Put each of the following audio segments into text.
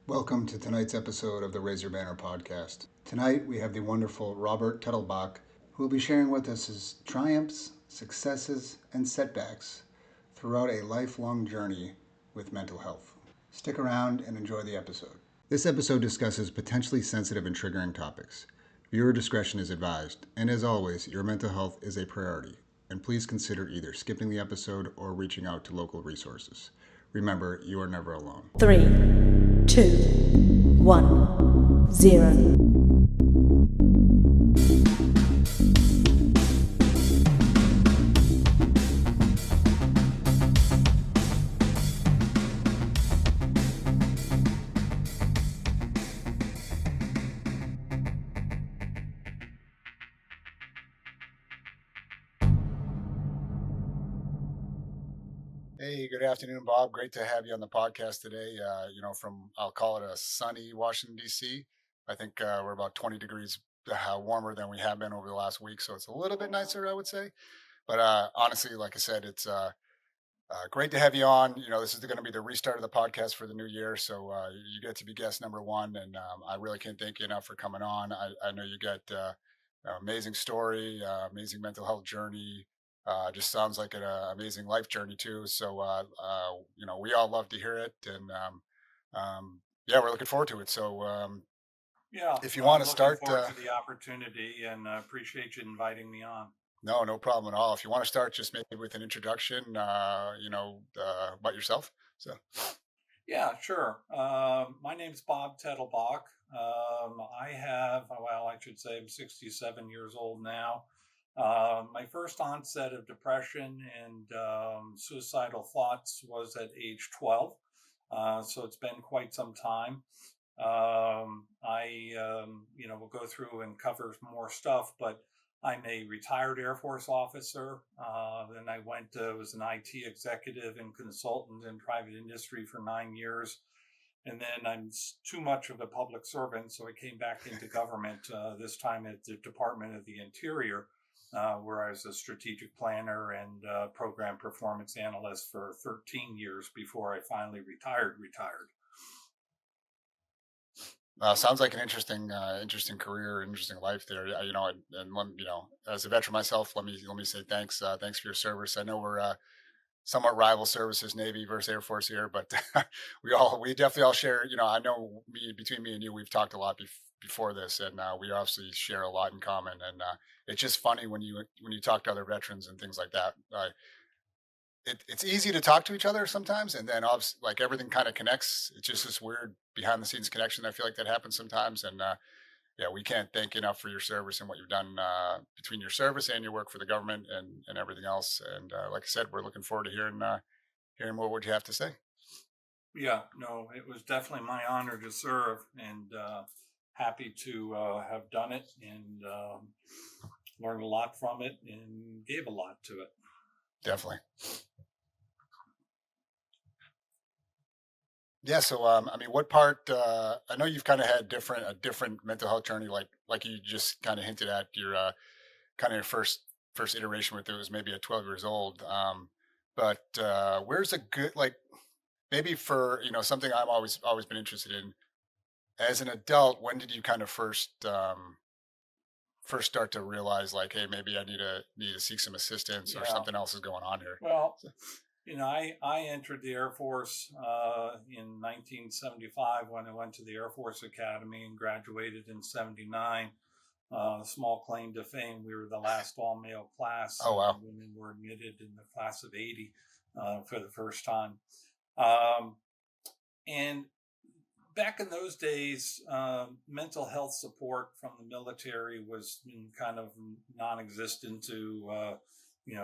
Welcome to tonight's episode of the Raise Your Banner podcast. Tonight we have the wonderful Robert Tettelbach, who will be sharing with us his triumphs, successes, and setbacks throughout a lifelong journey with mental health. Stick around and enjoy the episode. This episode discusses potentially sensitive and triggering topics. Viewer discretion is advised, and as always, your mental health is a priority, and please consider either skipping the episode or reaching out to local resources. Remember, you are never alone. 3, 2, 1, 0. Hey, good afternoon, Bob. Great to have you on the podcast today. I'll call it a sunny Washington, D.C. I think we're about 20 degrees warmer than we have been over the last week. So it's a little bit nicer, I would say. But honestly, like I said, it's great to have you on. This is going to be the restart of the podcast for the new year. So you get to be guest number one. And I really can't thank you enough for coming on. I know you got an amazing story, amazing mental health journey. Just sounds like an amazing life journey too. So we all love to hear it, and yeah, we're looking forward to it. So Yeah, if you want I'm to looking start, forward to the opportunity and appreciate you inviting me on. no problem at all. If you want to start, just maybe with an introduction, about yourself. So Yeah, sure. My name's Bob Tettelbach. I should say I'm 67 years old now. My first onset of depression and suicidal thoughts was at age 12. So it's been quite some time. Will go through and cover more stuff, but I'm a retired Air Force officer. Then I was an IT executive and consultant in private industry for 9 years. And then I'm too much of a public servant, so I came back into government, this time at the Department of the Interior, where I was a strategic planner and program performance analyst for 13 years before I finally retired. sounds like an interesting career, interesting life there. As a veteran myself, let me say thanks. Thanks for your service. I know we're somewhat rival services, Navy versus Air Force here, but we definitely all share. I know between me and you, we've talked a lot before this, and we obviously share a lot in common. And it's just funny when you talk to other veterans and things like that. It's easy to talk to each other sometimes, and then obviously, like everything kind of connects. It's just this weird behind the scenes connection. I feel like that happens sometimes, and yeah, we can't thank you enough for your service and what you've done between your service and your work for the government and everything else. And like I said, we're looking forward to hearing more what you have to say. Yeah, no, it was definitely my honor to serve, and happy to have done it and learned a lot from it and gave a lot to it. Definitely. Yeah. So, what part? I know you've kind of had a different mental health journey, like you just kind of hinted at your kind of your first iteration with it was maybe at 12 years old. But where's a good like maybe for something I've always been interested in as an adult? When did you kind of first start to realize like, hey, maybe I need to seek some assistance or Yeah. something else is going on here? Well, I entered the Air Force in 1975 when I went to the Air Force Academy and graduated in 79. Small claim to fame, we were the last all male class. Oh wow. Women were admitted in the class of 80 for the first time. Um, and back in those days, mental health support from the military was kind of non-existent to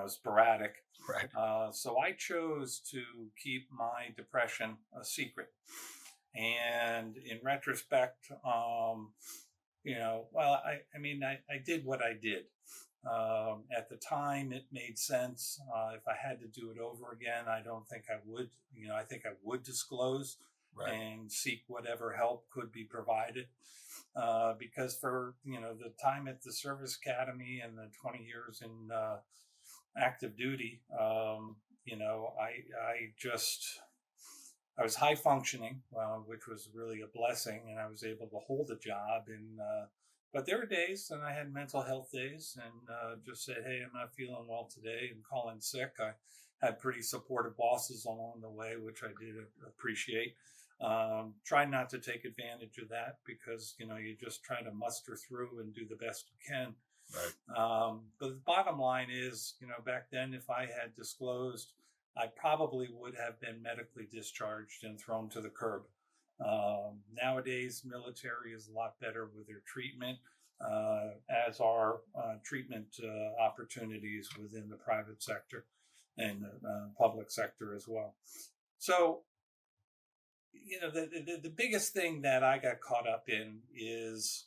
sporadic. Right. So I chose to keep my depression a secret. And in retrospect, I did what I did. At the time, it made sense. If I had to do it over again, I don't think I would. I think I would disclose Right. and seek whatever help could be provided. Because for the time at the Service Academy and the 20 years in active duty, I just I was high functioning, which was really a blessing, and I was able to hold a job. And but there were days, and I had mental health days, and just said, "Hey, I'm not feeling well today," and call in sick. I had pretty supportive bosses along the way, which I did appreciate. Try not to take advantage of that because you just try to muster through and do the best you can. Right. But the bottom line is, back then, if I had disclosed, I probably would have been medically discharged and thrown to the curb. Nowadays, military is a lot better with their treatment, as are treatment opportunities within the private sector and the public sector as well. So, the biggest thing that I got caught up in is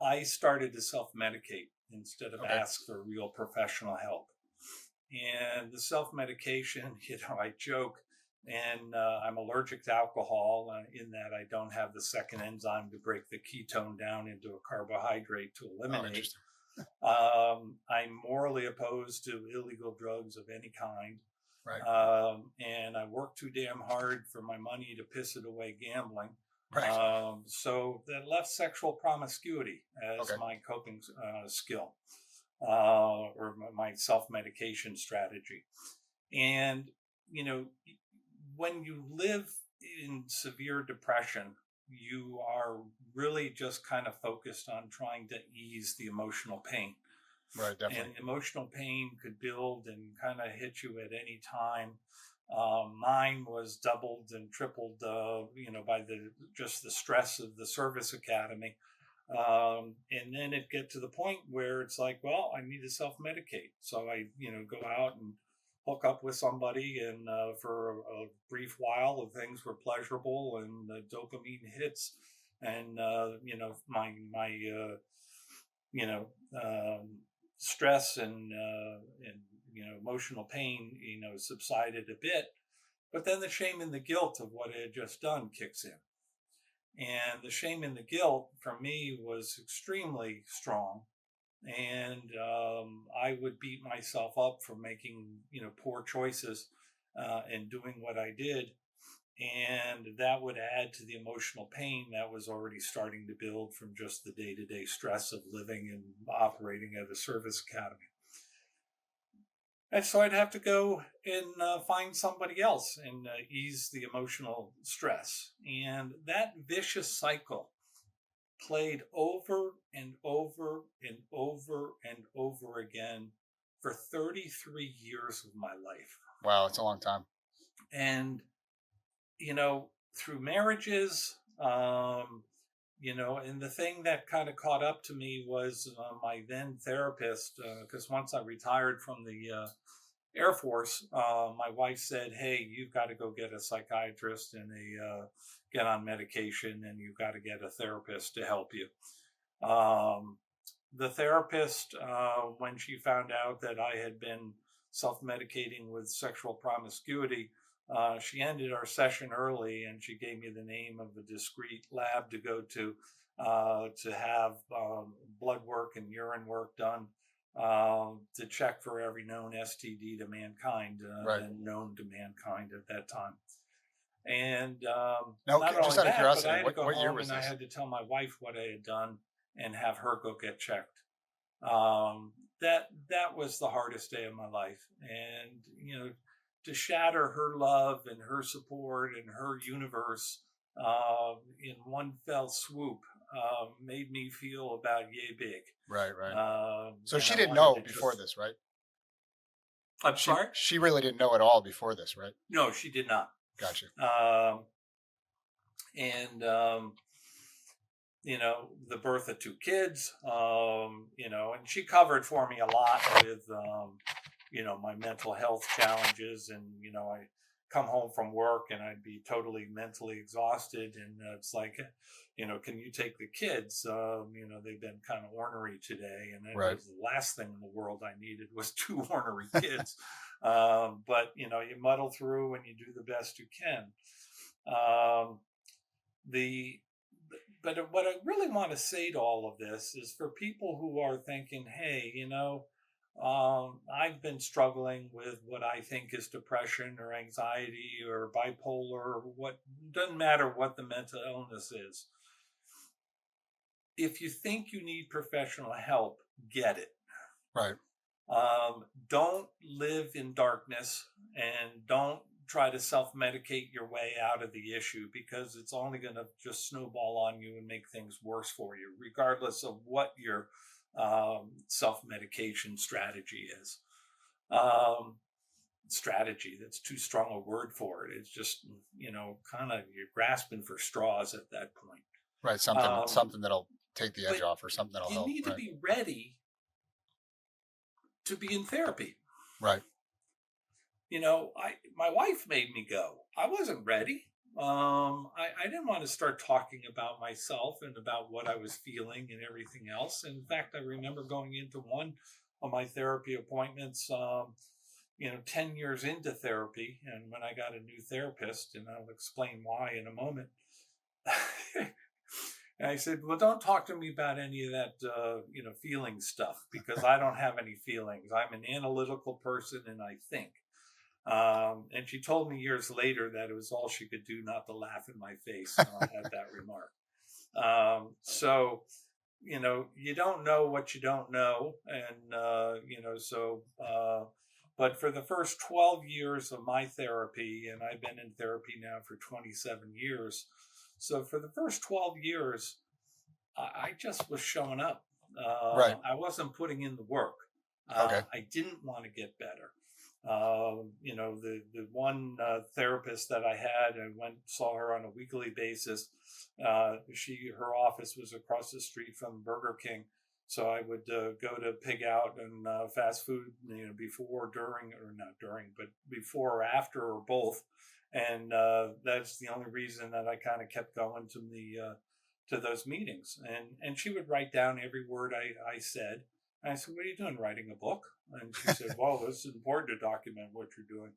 I started to self medicate instead of Okay. ask for real professional help. And the self medication, I joke, and I'm allergic to alcohol in that I don't have the second enzyme to break the ketone down into a carbohydrate to Oh, eliminate. interesting. I'm morally opposed to illegal drugs of any kind. Right. And I work too damn hard for my money to piss it away gambling. Right. So that left sexual promiscuity as Okay. my coping skill, or my self medication strategy. And, you know, when you live in severe depression, you are really just kind of focused on trying to ease the emotional pain. Right. And Definitely. emotional pain could build and kind of hit you at any time. Mine was doubled and tripled, by the just the stress of the service academy. And then it get to the point where it's like, well, I need to self medicate. So I, go out and hook up with somebody, and for a brief while, things were pleasurable and the dopamine hits, and my you know stress and emotional pain subsided a bit, but then the shame and the guilt of what I had just done kicks in, and the shame and the guilt for me was extremely strong. And I would beat myself up for making poor choices and doing what I did, and that would add to the emotional pain that was already starting to build from just the day-to-day stress of living and operating at a service academy. And so I'd have to go and find somebody else and ease the emotional stress. And that vicious cycle played over and over and over and over again for 33 years of my life. Wow, it's a long time. And, through marriages, and the thing that kind of caught up to me was my then therapist, because once I retired from the Air Force, my wife said, "Hey, you've got to go get a psychiatrist and get on medication, and you've got to get a therapist to help you." The therapist, when she found out that I had been self medicating with sexual promiscuity, she ended our session early, and she gave me the name of a discreet lab to go to have blood work and urine work done to check for every known STD to mankind Right. and known to mankind at that time. And Now, not just only out of that, but I curiosity, had to go what year home was and I this? had to tell my wife what I had done and have her go get checked. That was the hardest day of my life, and to shatter her love and her support and her universe in one fell swoop made me feel about yay big. Right. Right. So And she I didn't wanted know to before just. this, right? I'm She sorry. she really didn't know at all before this, right? No, she did not. Gotcha. Um, and the birth of two kids, and she covered for me a lot with, my mental health challenges. And, I come home from work and I'd be totally mentally exhausted. And it's like, can you take the kids? They've been kind of ornery today. And it Right. was the last thing in the world I needed was two ornery kids. But, you muddle through and you do the best you can. Um, the but what I really want to say to all of this is for people who are thinking, hey, I've been struggling with what I think is depression or anxiety or bipolar or what, doesn't matter what the mental illness is. If you think you need professional help, get it. Right. Don't live in darkness, and don't try to self medicate your way out of the issue, because it's only going to just snowball on you and make things worse for you, regardless of what your self medication strategy is. Um, Strategy, that's too strong a word for it. It's just, kind of you're grasping for straws at that point. Right. Um, Something that'll take the edge but off, or something that'll you help. need to Right. be ready to be in therapy. Right. I my wife made me go. I wasn't ready. I didn't want to start talking about myself and about what I was feeling and everything else. In fact, I remember going into one of my therapy appointments, 10 years into therapy. And when I got a new therapist, and I'll explain why in a moment. And I said, well, don't talk to me about any of that, feeling stuff, because I don't have any feelings. I'm an analytical person and I think. And she told me years later that it was all she could do not to laugh in my face at that remark. So, you don't know what you don't know. And, but for the first 12 years of my therapy, and I've been in therapy now for 27 years. So for the first 12 years, I just was showing up. Right. I wasn't putting in the work. Okay. I didn't want to get better. The one therapist that I had, I went saw her on a weekly basis. Her office was across the street from Burger King, so I would go to pig out and fast food, before, during, or not during, but before or after, or both. And that's the only reason that I kind of kept going to those meetings. And she would write down every word I said. And I said, what are you doing? Writing a book? And she said, well, this is important to document what you're doing.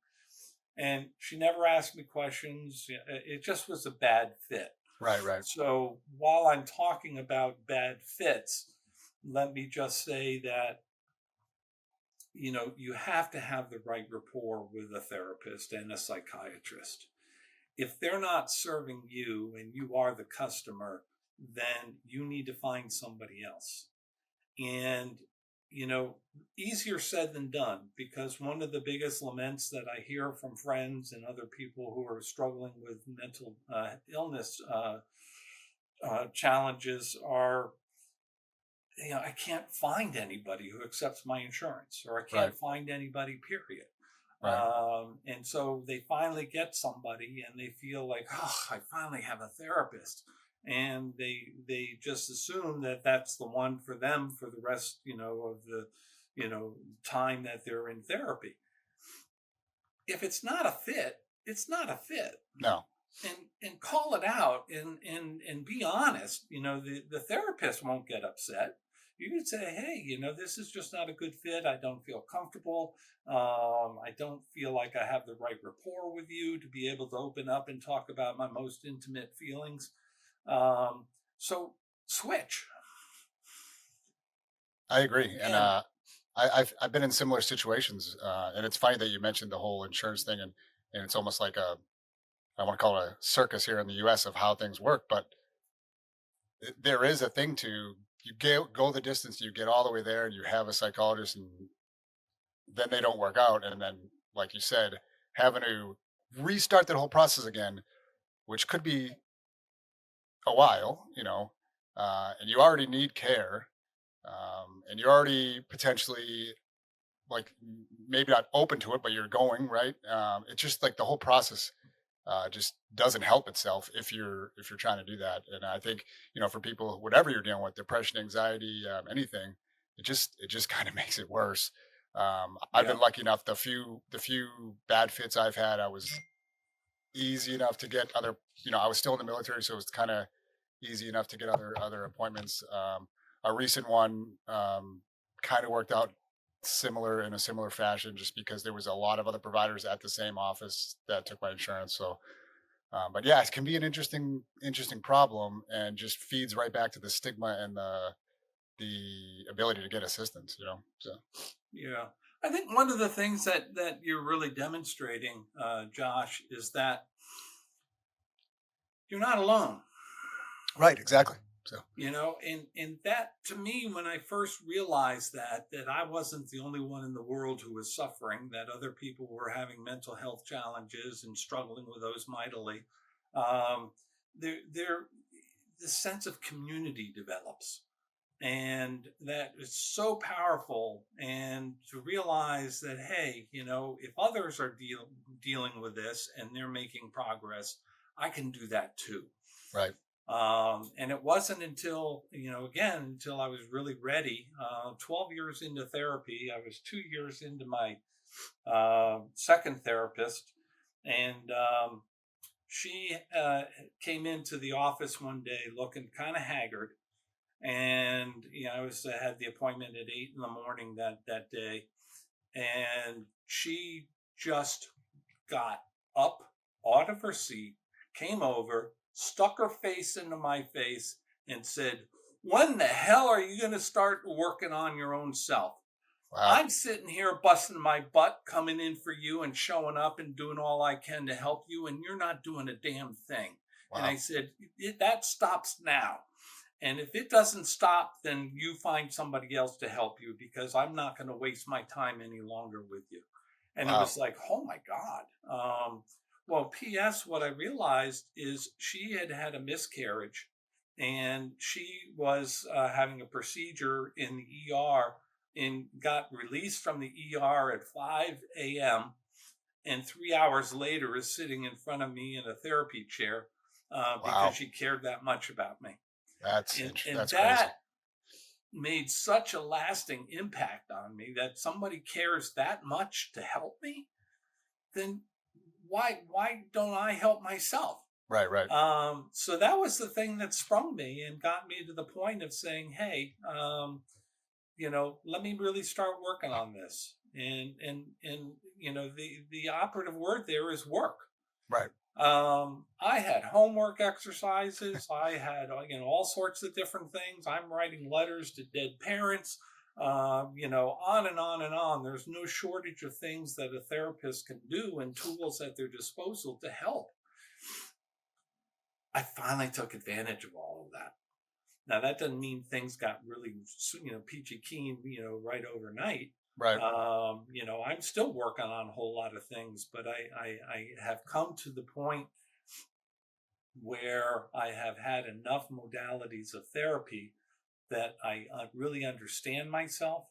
And she never asked me questions. It just was a bad fit. Right. Right. So while I'm talking about bad fits, let me just say that, you have to have the right rapport with a therapist and a psychiatrist. If they're not serving you and you are the customer, then you need to find somebody else. And, you know, easier said than done, because one of the biggest laments that I hear from friends and other people who are struggling with mental illness challenges are, I can't find anybody who accepts my insurance, or I Right. can't find anybody, period. Right. And so they finally get somebody and they feel like, oh, I finally have a therapist. And they just assume that that's the one for them for the rest, of the, time that they're in therapy. If it's not a fit, it's not a fit. No. And call it out, and be honest. The therapist won't get upset. You could say, hey, this is just not a good fit. I don't feel comfortable. I don't feel like I have the right rapport with you to be able to open up and talk about my most intimate feelings. So switch. I agree. And And I've been in similar situations. And it's funny that you mentioned the whole insurance thing, and it's almost like I want to call it a circus here in the US of how things work, but there is a thing to go the distance, you get all the way there, and you have a psychologist, and then they don't work out, and then, like you said, having to restart that whole process again, which could be a while, and you already need care, and you're already potentially like maybe not open to it, but you're going right. It's just like the whole process just doesn't help itself if you're trying to do that. And I think for people, whatever you're dealing with, depression, anxiety, anything, it just kind of makes it worse. I've yeah, been lucky enough, the few bad fits I've had, I was easy enough to get other. I was still in the military, so it was kind of easy enough to get other appointments. A recent one kind of worked out similar in a similar fashion, just because there was a lot of other providers at the same office that took my insurance. So, but yeah, it can be an interesting problem, and just feeds right back to the stigma and the ability to get assistance. So Yeah. I think one of the things that you're really demonstrating, Josh, is that you're not alone. Right, exactly. So, And that to me, when I first realized that I wasn't the only one in the world who was suffering, that other people were having mental health challenges and struggling with those mightily, um, there the sense of community develops, and that is so powerful. And to realize that, hey, if others are dealing with this and they're making progress, I can do that too. right. And it wasn't until, again, until I was really ready. 12 years into therapy, I was 2 years into my second therapist. And she came into the office one day looking kind of haggard. And, I had the appointment at 8 in the morning that day. And she just got up out of her seat, came over, stuck her face into my face, and said, "When the hell are you going to start working on your own self? Wow. I'm sitting here busting my butt, coming in for you and showing up and doing all I can to help you, and you're not doing a damn thing." And I Wow. said, "That stops now. And if it doesn't stop, then you find somebody else to help you, because I'm not going to waste my time any longer with you." And it Wow. was like, oh my God. Well, P.S., what I realized is she had had a miscarriage, and she was having a procedure in the ER, and got released from the ER at 5 a.m. And 3 hours later is sitting in front of me in a therapy chair, because Wow. she cared that much about me. And That's crazy. that made such a lasting impact on me, that somebody cares that much to help me. Then why don't I help myself? Right, right. So that was the thing that sprung me and got me to the point of saying, hey, let me really start working on this. And the operative word there is work. Right. I had homework exercises. I had, all sorts of different things. I'm writing letters to dead parents, on and on and on. There's no shortage of things that a therapist can do and tools at their disposal to help. I finally took advantage of all of that. Now, that doesn't mean things got really, peachy keen, right overnight. Right. I'm still working on a whole lot of things, but I have come to the point where I have had enough modalities of therapy that I really understand myself.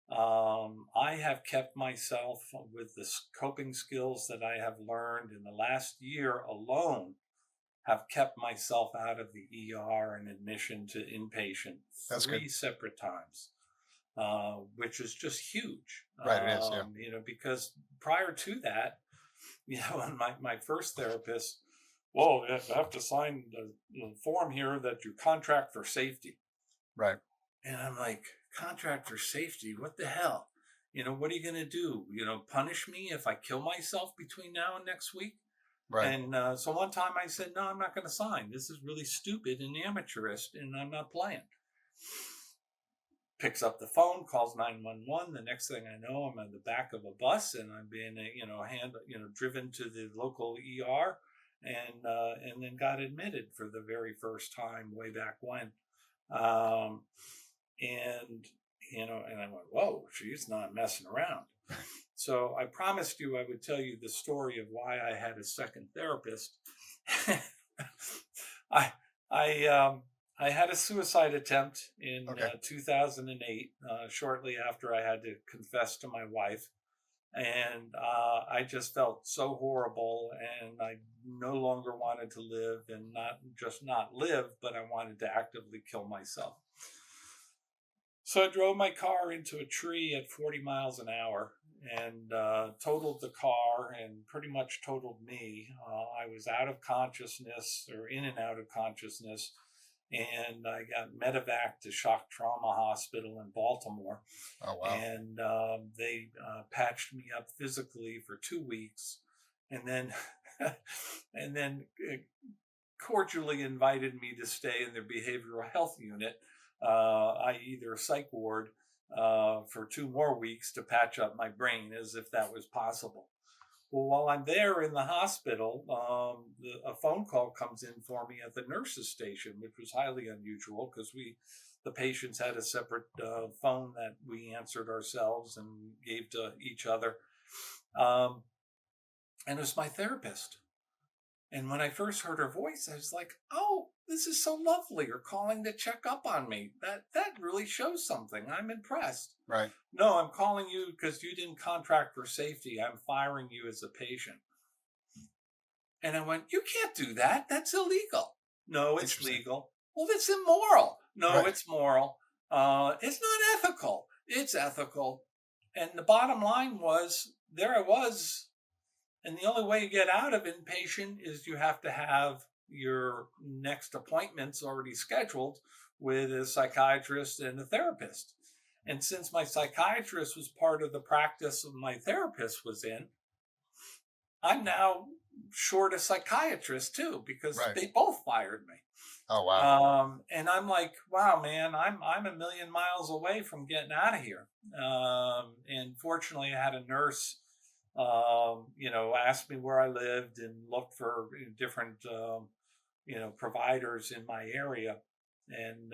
I have kept myself with the coping skills that I have learned in the last year alone, have kept myself out of the ER and admission to inpatient That's good. 3 separate times, which is just huge. Right, it is. Yeah. Because prior to that, and my first therapist, well, you have to sign the form here that you contract for safety. Right. And I'm like, contract for safety? What the hell? What are you going to do? Punish me if I kill myself between now and next week? Right. And so one time I said, no, I'm not going to sign. This is really stupid and amateurish, and I'm not playing. Picks up the phone, calls 911. The next thing I know, I'm on the back of a bus, and I'm being, driven to the local ER, and then got admitted for the very first time way back when. Um, and and I went, whoa, she's not messing around. So I promised you I would tell you the story of why I had a second therapist. I I I had a suicide attempt in Okay. 2008, shortly after I had to confess to my wife, and I just felt so horrible, and I no longer wanted to live, and not live, but I wanted to actively kill myself. So I drove my car into a tree at 40 miles an hour, and totaled the car and pretty much totaled me. I was out of consciousness, or in and out of consciousness, and I got medevac to shock trauma hospital in Baltimore, Oh, wow. and they patched me up physically for 2 weeks, and then and then cordially invited me to stay in their behavioral health unit, i.e., their psych ward, for 2 more weeks to patch up my brain, as if that was possible. Well, while I'm there in the hospital, a phone call comes in for me at the nurse's station, which was highly unusual because the patients had a separate phone that we answered ourselves and gave to each other. Um, and it was my therapist. And when I first heard her voice, I was like, "Oh, this is so lovely. You're calling to check up on me. That really shows something. I'm impressed." Right. "No, I'm calling you because you didn't contract for safety. I'm firing you as a patient." And I went, "You can't do that. That's illegal." "No, it's Interesting. legal." "Well, it's immoral." "No, Right. it's moral." It's not ethical." "It's ethical." And the bottom line was, there I was. And the only way you get out of inpatient is you have to have your next appointments already scheduled with a psychiatrist and a therapist. And since my psychiatrist was part of the practice of my therapist was in, I'm now short a psychiatrist too because Right. they both fired me. Oh, wow. And I'm like, wow, man, I'm a million miles away from getting out of here. And fortunately, I had a nurse, asked me where I lived and looked for different, providers in my area. And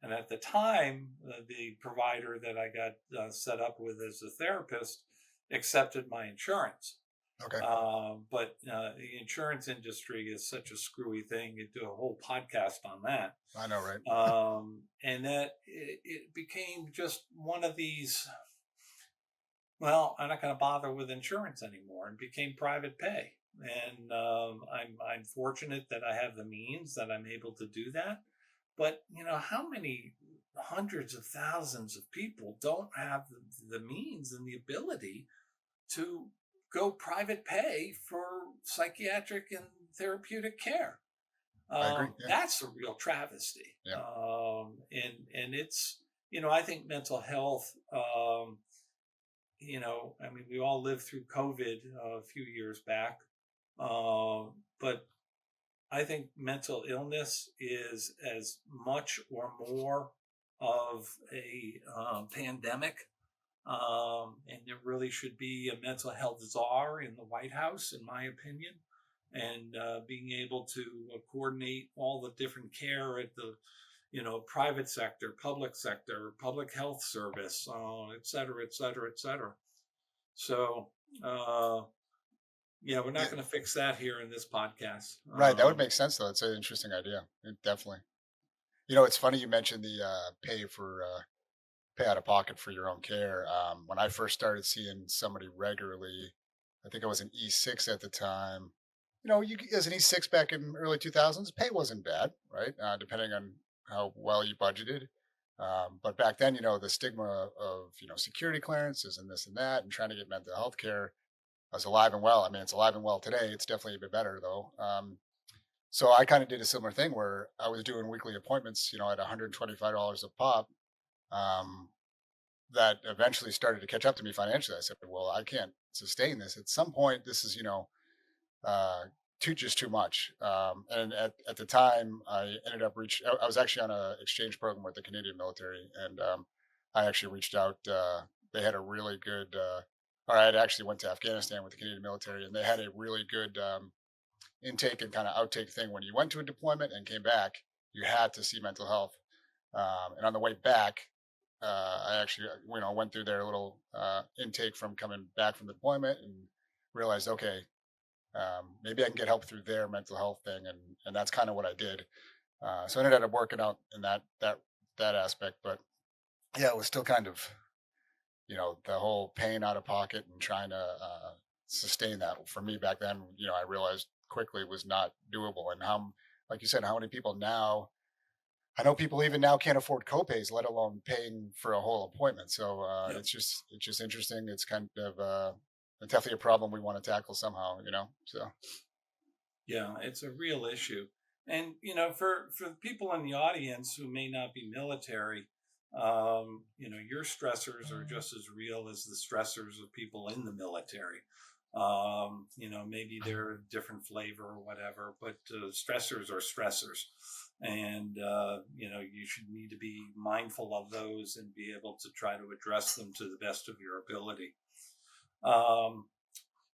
at the time, the provider that I got set up with as a therapist accepted my insurance. Okay. But the insurance industry is such a screwy thing. You do a whole podcast on that. I know, right? And that it became just one of these, well, I'm not going to bother with insurance anymore, and became private pay. And I'm fortunate that I have the means that I'm able to do that. But how many hundreds of thousands of people don't have the means and the ability to go private pay for psychiatric and therapeutic care? I agree. Yeah. That's a real travesty. Yeah. And it's, I think mental health, I mean, we all lived through COVID a few years back. But I think mental illness is as much or more of a pandemic. And there really should be a mental health czar in the White House, in my opinion, and being able to coordinate all the different care at the private sector, public health service, et cetera, et cetera, et cetera. So, yeah, we're Yeah. not going to fix that here in this podcast. Right. That would make sense, though. It's an interesting idea. Definitely. It's funny you mentioned the pay out of pocket for your own care. When I first started seeing somebody regularly, I think I was an E6 at the time. As an E6 back in early 2000s, pay wasn't bad, right? Depending on how well you budgeted. But back then, the stigma of, security clearances and this and that and trying to get mental health care was alive and well. I mean, it's alive and well today. It's definitely a bit better though. So I kind of did a similar thing where I was doing weekly appointments, at $125 a pop. Um, that eventually started to catch up to me financially. I said, well, I can't sustain this. At some point, this is, uh, too much. And at the time, I ended up I was actually on a exchange program with the Canadian military, and I actually reached out. They had a really good, or I had actually went to Afghanistan with the Canadian military, and they had a really good intake and kind of outtake thing. When you went to a deployment and came back, you had to see mental health. And on the way back, I actually, went through their little intake from coming back from deployment and realized, okay, maybe I can get help through their mental health thing, and that's kind of what I did. So I ended up working out in that aspect, but yeah, it was still kind of the whole paying out of pocket and trying to sustain that for me back then. I realized quickly was not doable, and like you said, how many people now? I know people even now can't afford copays, let alone paying for a whole appointment. So Yeah. it's just interesting. It's kind of definitely a problem we want to tackle somehow. So Yeah, it's a real issue. And for the people in the audience who may not be military, your stressors are just as real as the stressors of people in the military. Maybe they're a different flavor or whatever, but stressors are stressors. and you should need to be mindful of those and be able to try to address them to the best of your ability. Um,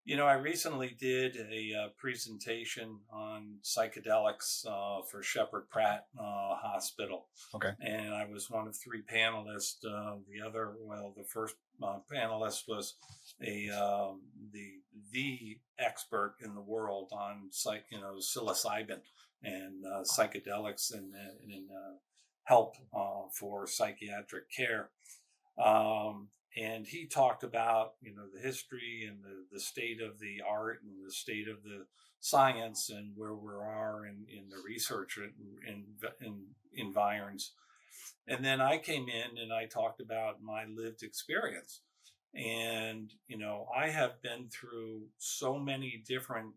I recently did a presentation on psychedelics for Shepherd Pratt Hospital, Okay. and I was one of three panelists. The first panelist was a the expert in the world on psilocybin and psychedelics and help for psychiatric care. And he talked about the history and the state of the art and the state of the science and where we are in the research in environs. And then I came in and I talked about my lived experience. And I have been through so many different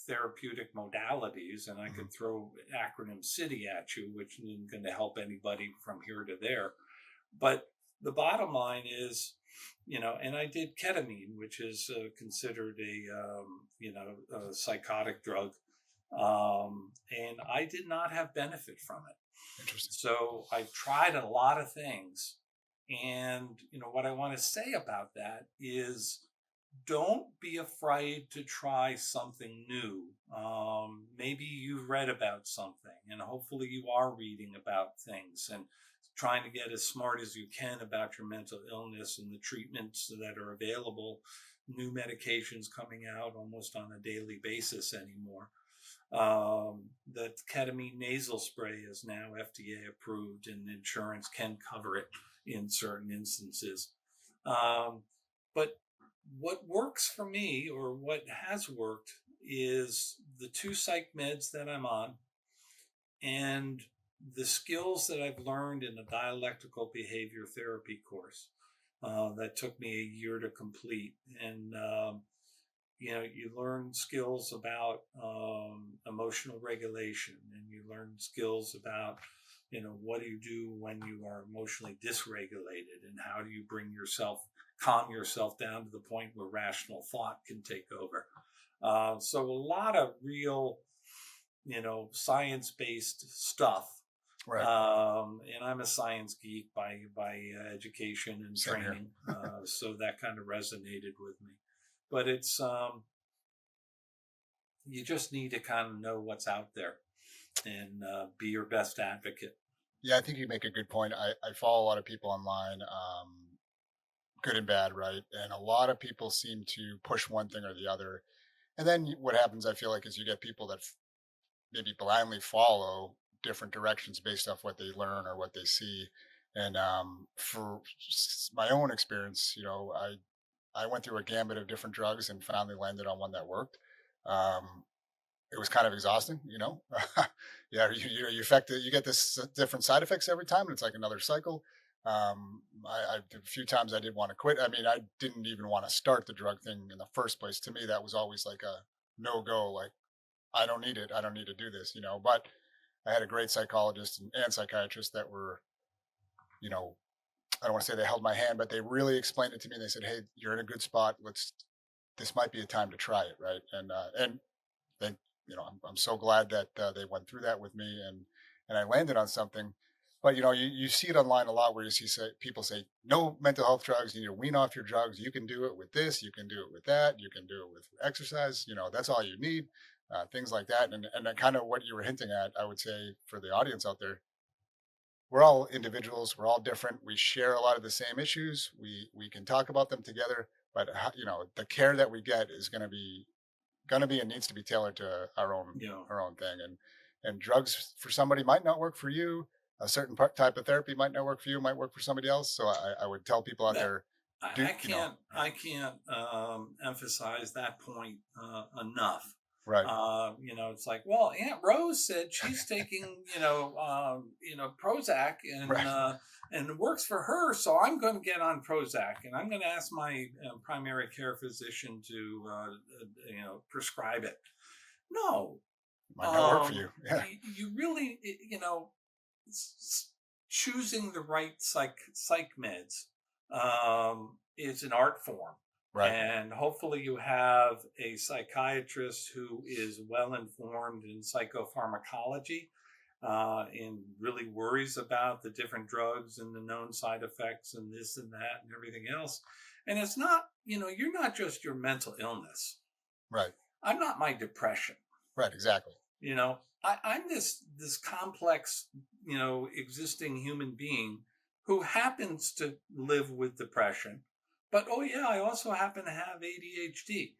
therapeutic modalities, and I Hmm. could throw acronym city at you, which isn't going to help anybody from here to there. But the bottom line is, and I did ketamine, which is considered a psychotic drug, and I did not have benefit from it. Interesting. So I tried a lot of things, and what I want to say about that is, don't be afraid to try something new. Maybe you've read about something, and hopefully you are reading about things and trying to get as smart as you can about your mental illness and the treatments that are available. New medications coming out almost on a daily basis anymore. The ketamine nasal spray is now FDA approved, and insurance can cover it in certain instances. Um, but what works for me, or what has worked, is the two psych meds that I'm on and the skills that I've learned in the dialectical behavior therapy course that took me a year to complete. And you learn skills about emotional regulation, and you learn skills about what do you do when you are emotionally dysregulated, and how do you calm yourself down to the point where rational thought can take over. So a lot of real science-based stuff. Right. And I'm a science geek by education and Same here. training, so that kind of resonated with me. But it's you just need to kind of know what's out there and be your best advocate. Yeah, I think you make a good point. I follow a lot of people online, good and bad, right? And a lot of people seem to push one thing or the other. And then what happens, I feel like, is you get people that maybe blindly follow different directions based off what they learn or what they see. And my own experience, I went through a gambit of different drugs and finally landed on one that worked. Um, it was kind of exhausting, yeah, you affect it, you get this different side effects every time, and it's like another cycle. A few times I did want to quit. I mean, I didn't even want to start the drug thing in the first place. To me, that was always like a no go. Like, I don't need it. I don't need to do this. But I had a great psychologist and psychiatrist that were, you know, I don't want to say they held my hand, but they really explained it to me. They said, "Hey, you're in a good spot. This might be a time to try it, right?" And they, I'm so glad that they went through that with me, and I landed on something. But you see it online a lot where people say no mental health drugs. You need to wean off your drugs. You can do it with this. You can do it with that. You can do it with exercise. That's all you need. Things like that, and then kind of what you were hinting at. I would say for the audience out there, we're all individuals. We're all different. We share a lot of the same issues. We can talk about them together. But the care that we get is going to be and needs to be tailored to our own You know, our own thing. And drugs for somebody might not work for you. A certain type of therapy might not work for you. Might work for somebody else. So I would tell people out that there, do I can't emphasize that point enough. right? It's like, well, Aunt Rose said she's taking, Prozac, Right. and it works for her, so I'm going to get on Prozac, and I'm going to ask my primary care physician to, prescribe it. No, Might not work for you. Yeah. you really, choosing the right psych meds is an art form. Right. And hopefully, you have a psychiatrist who is well informed in psychopharmacology and really worries about the different drugs and the known side effects and this and that and everything else. And it's not, you're not just your mental illness. Right. I'm not my depression. Right. Exactly. I'm this complex, existing human being who happens to live with depression. But oh yeah, I also happen to have ADHD.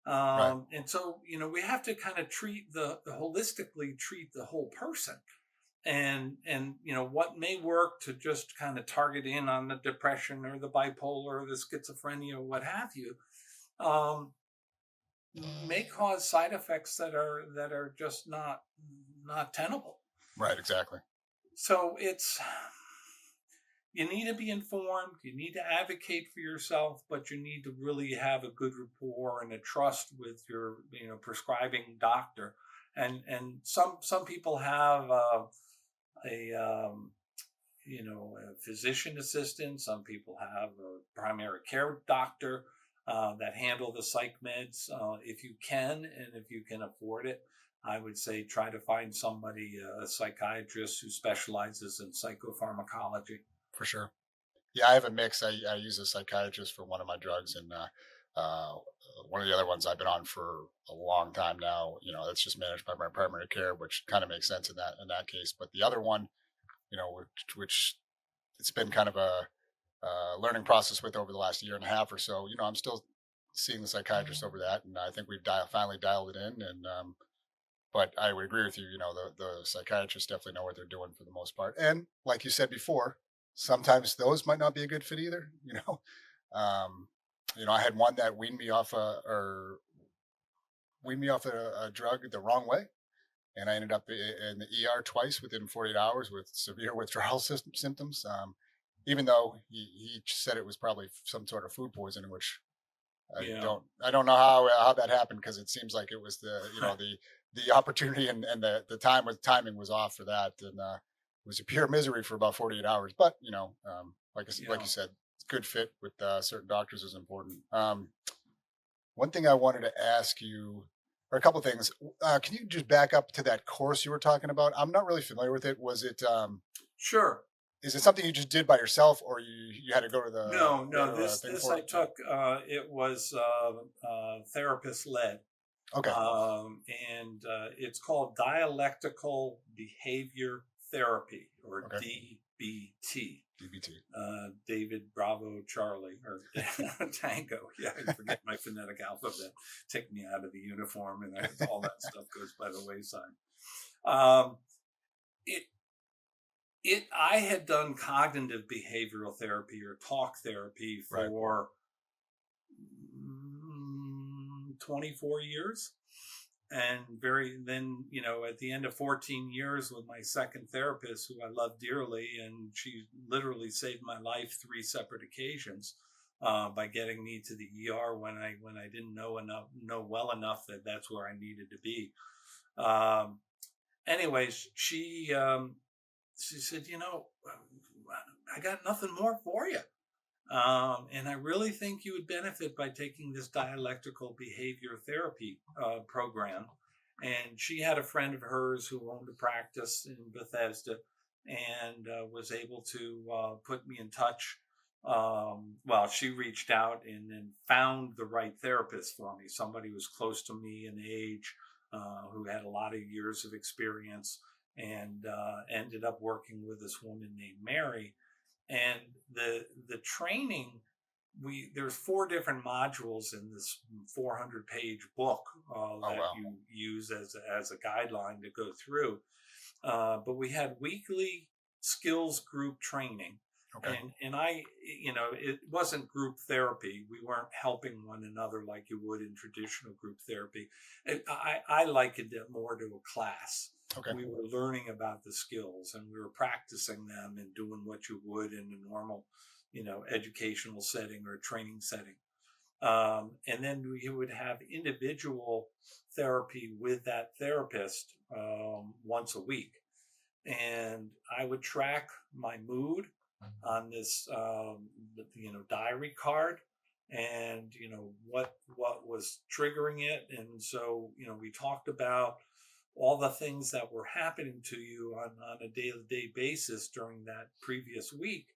Right. And so, we have to kind of treat the holistically treat the whole person. And what may work to just kind of target in on the depression or the bipolar or the schizophrenia or what have you, um, may cause side effects that are just not tenable. Right. Exactly. So it's you need to be informed, you need to advocate for yourself, but you need to really have a good rapport and a trust with your prescribing doctor. And some people have a a physician assistant. Some people have a primary care doctor that handle the psych meds. If you can, and if you can afford it, I would say try to find somebody, a psychiatrist who specializes in psychopharmacology. For sure. Yeah, I have a mix. I use a psychiatrist for one of my drugs, and uh, one of the other ones I've been on for a long time now. That's just managed by my primary care, which kind of makes sense in that case. But the other one, which it's been kind of a learning process with over the last year and a half or so. I'm still seeing the psychiatrist over that, and I think we've finally dialed it in. And but I would agree with you. The psychiatrists definitely know what they're doing for the most part. And like you said before, sometimes those might not be a good fit either. um, I had one that weaned me off a drug the wrong way, and I ended up in the ER twice within 48 hours with severe withdrawal symptoms. Even though he said it was probably some sort of food poisoning, which Yeah. I don't know how that happened, because it seems like it was the opportunity, and the timing was off for that, and it was a pure misery for about 48 hours. But like Yeah. you said, good fit with certain doctors is important. One thing I wanted to ask you, or a couple things. Can you just back up to that course you were talking about? I'm not really familiar with it. Was it? Sure. Is it something you just did by yourself, or you had to go to the No, go no. to a This thing this for I it? took. It was therapist led, Okay. and it's called dialectical behavior therapy, or Okay. DBT. DBT. David Bravo Charlie, or Tango. Yeah, I forget my phonetic alphabet. Take me out of the uniform, and all that stuff goes by the wayside. Um, it I had done cognitive behavioral therapy or talk therapy Right. for 24 years. And at the end of 14 years with my second therapist, who I love dearly, and she literally saved my life three separate occasions by getting me to the ER when I didn't know well enough that that's where I needed to be. Um, Anyways, she said, I got nothing more for you. And I really think you would benefit by taking this dialectical behavior therapy program. And she had a friend of hers who owned a practice in Bethesda, and was able to put me in touch. Well, she reached out and found the right therapist for me, somebody who was close to me in age, who had a lot of years of experience, and ended up working with this woman named Mary. And the training, we there's four different modules in this 400-page book Oh that wow. you use as a guideline to go through. But we had weekly skills group training, Okay. and I, it wasn't group therapy. We weren't helping one another like you would in traditional group therapy. I likened it more to a class. Okay. We were learning about the skills, and we were practicing them and doing what you would in a normal, educational setting or training setting. And then we would have individual therapy with that therapist once a week. And I would track my mood on this, diary card, and what was triggering it. And so we talked about all the things that were happening to you on a day-to-day basis during that previous week.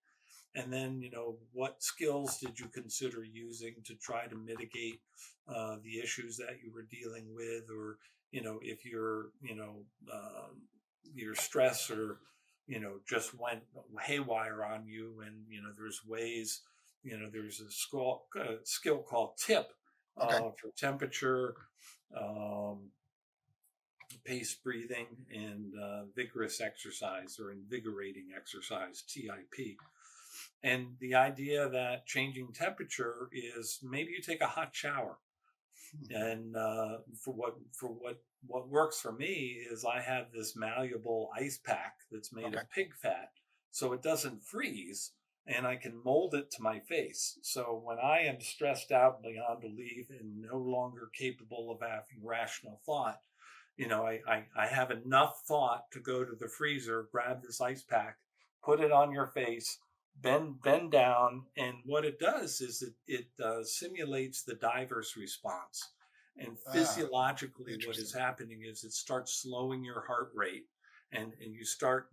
And then, what skills did you consider using to try to mitigate the issues that you were dealing with? Or, if your stress or, just went haywire on you. And, there's ways, there's a skill called tip Okay. for temperature, um, paced breathing, and vigorous exercise or invigorating exercise, TIP. And the idea that changing temperature is maybe you take a hot shower. Hmm. And what works for me is I have this malleable ice pack that's made Okay. of pig fat, so it doesn't freeze, and I can mold it to my face. So when I am stressed out beyond belief and no longer capable of having rational thought, I have enough thought to go to the freezer, grab this ice pack, put it on your face, bend down, and what it does is it simulates the diver's response. And Ah, physiologically, what is interesting. happening is it starts slowing your heart rate, and you start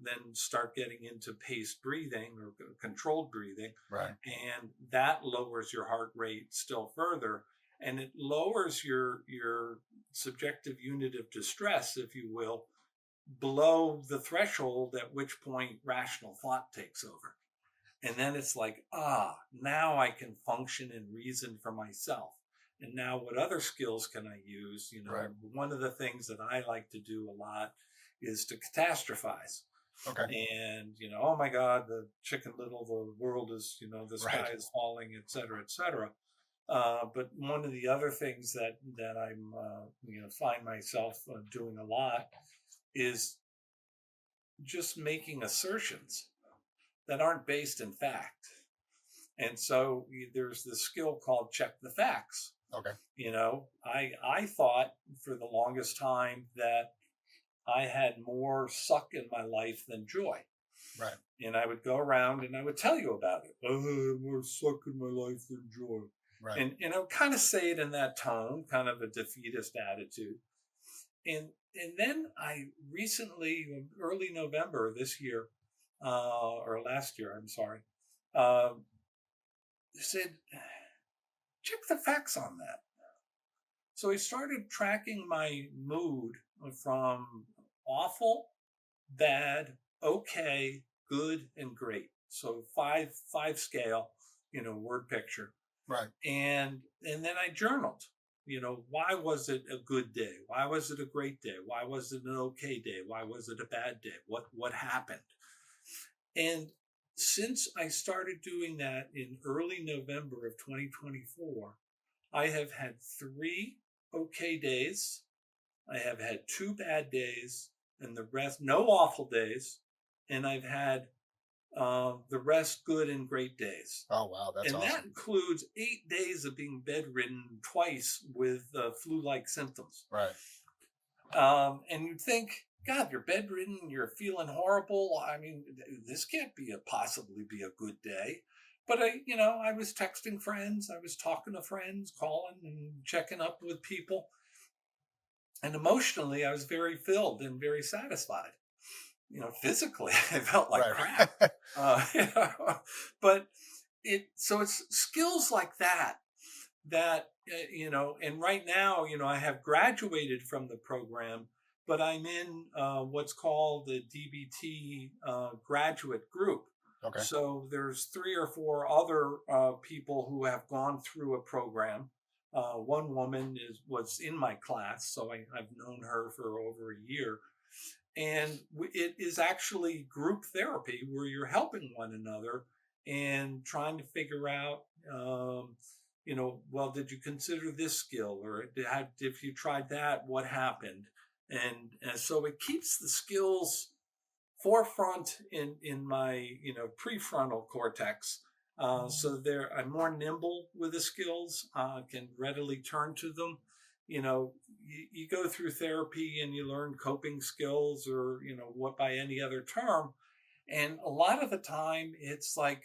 getting into paced breathing or controlled breathing, Right. and that lowers your heart rate still further, and it lowers your subjective unit of distress, if you will, below the threshold at which point rational thought takes over. And then it's like, now I can function and reason for myself. And now what other skills can I use? Right. One of the things that I like to do a lot is to catastrophize. Okay. And, oh my God, the chicken little, the world is, the Right. sky is falling, et cetera, et cetera. But one of the other things that I'm find myself doing a lot is just making assertions that aren't based in fact. And so there's this skill called check the facts. Okay. I thought for the longest time that I had more suck in my life than joy. Right. And I would go around and I would tell you about it. Oh, I have more suck in my life than joy. Right. And kind of say it in that tone, kind of a defeatist attitude. And then I recently, early November this year, or last year, I'm sorry, uh, said, check the facts on that. So I started tracking my mood from awful, bad, okay, good, and great. So five scale, word picture. Right. And then I journaled. Why was it a good day? Why was it a great day? Why was it an okay day? Why was it a bad day? What happened? And since I started doing that in early November of 2024, I have had 3 okay days. I have had 2 bad days, and the rest, no awful days. And I've had the rest good and great days. Oh, wow. That's And that awesome. includes 8 days of being bedridden twice with flu like symptoms. Right. And you'd think, God, you're bedridden, you're feeling horrible. I mean, this can't possibly be a good day. But I was texting friends, I was talking to friends, calling and checking up with people. And emotionally, I was very filled and very satisfied. Physically, I felt like Right. crap. Uh, you know, but it's skills like that, and right now, I have graduated from the program, but I'm in what's called the DBT graduate group. Okay. So there's 3 or 4 other people who have gone through a program. One woman was in my class, so I've known her for over a year. And it is actually group therapy where you're helping one another and trying to figure out, well, did you consider this skill, or if you tried that, what happened? And so it keeps the skills forefront in my prefrontal cortex, so there I'm more nimble with the skills, can readily turn to them. You go through therapy and you learn coping skills, or what by any other term, and a lot of the time it's like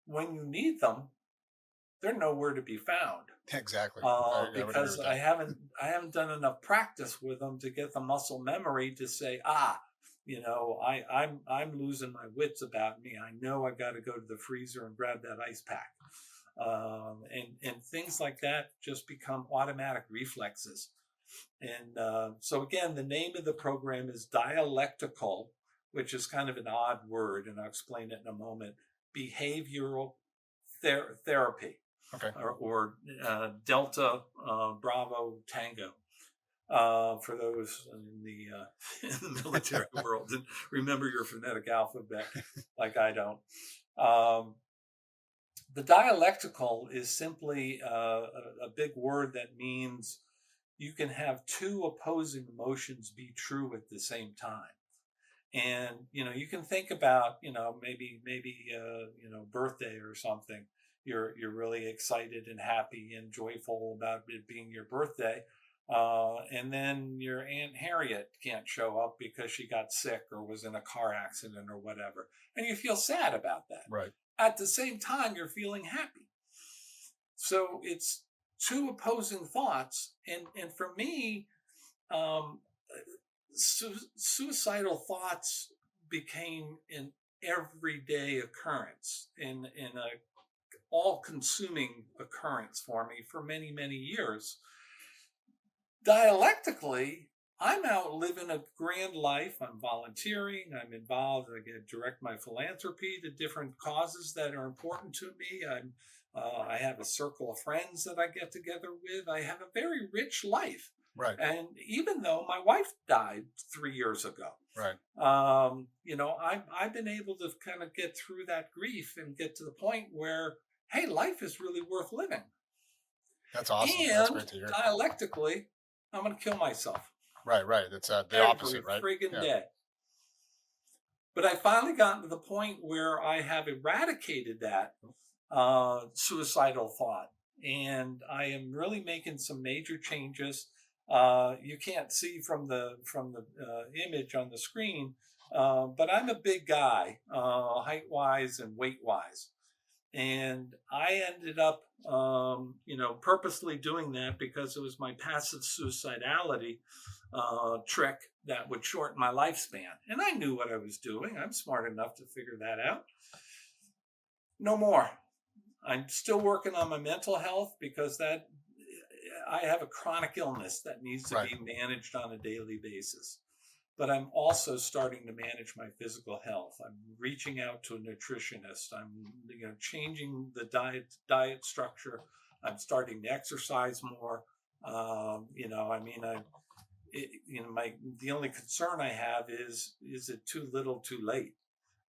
when you need them, they're nowhere to be found. Exactly. I would agree Because with that. I haven't done enough practice with them to get the muscle memory to say, I'm losing my wits about me. I know I got to go to the freezer and grab that ice pack, and things like that just become automatic reflexes. And so again, the name of the program is dialectical, which is kind of an odd word, and I'll explain it in a moment. Behavioral therapy, Okay. or Delta Bravo Tango. For those in the in the military world, and remember your phonetic alphabet like I don't. Um, the dialectical is simply a big word that means you can have two opposing emotions be true at the same time. And you can think about maybe birthday or something. You're really excited and happy and joyful about it being your birthday, and then your Aunt Harriet can't show up because she got sick or was in a car accident or whatever, and you feel sad about that. Right. At the same time, you're feeling happy. So it's two opposing thoughts, and for me, um, suicidal thoughts became an everyday occurrence, in a all-consuming occurrence for me for many years. Dialectically, I'm out living a grand life. I'm volunteering. I'm involved. I get direct my philanthropy to different causes that are important to me. I have a circle of friends that I get together with. I have a very rich life. Right. And even though my wife died 3 years ago, Right. I've been able to kind of get through that grief and get to the point where, hey, life is really worth living. That's awesome. That's And great to hear. dialectically, I'm going to kill myself Right. Right. That's the every opposite, right? friggin' Yeah. day. But I finally gotten to the point where I have eradicated that suicidal thought, and I am really making some major changes. You can't see from the image on the screen, but I'm a big guy, height wise and weight wise, and I ended up, purposely doing that because it was my passive suicidality trick that would shorten my lifespan, and I knew what I was doing. I'm smart enough to figure that out. No more. I'm still working on my mental health because that I have a chronic illness that needs to Right. be managed on a daily basis. But I'm also starting to manage my physical health. I'm reaching out to a nutritionist. I'm changing the diet structure. I'm starting to exercise more. The only concern I have is it too little, too late?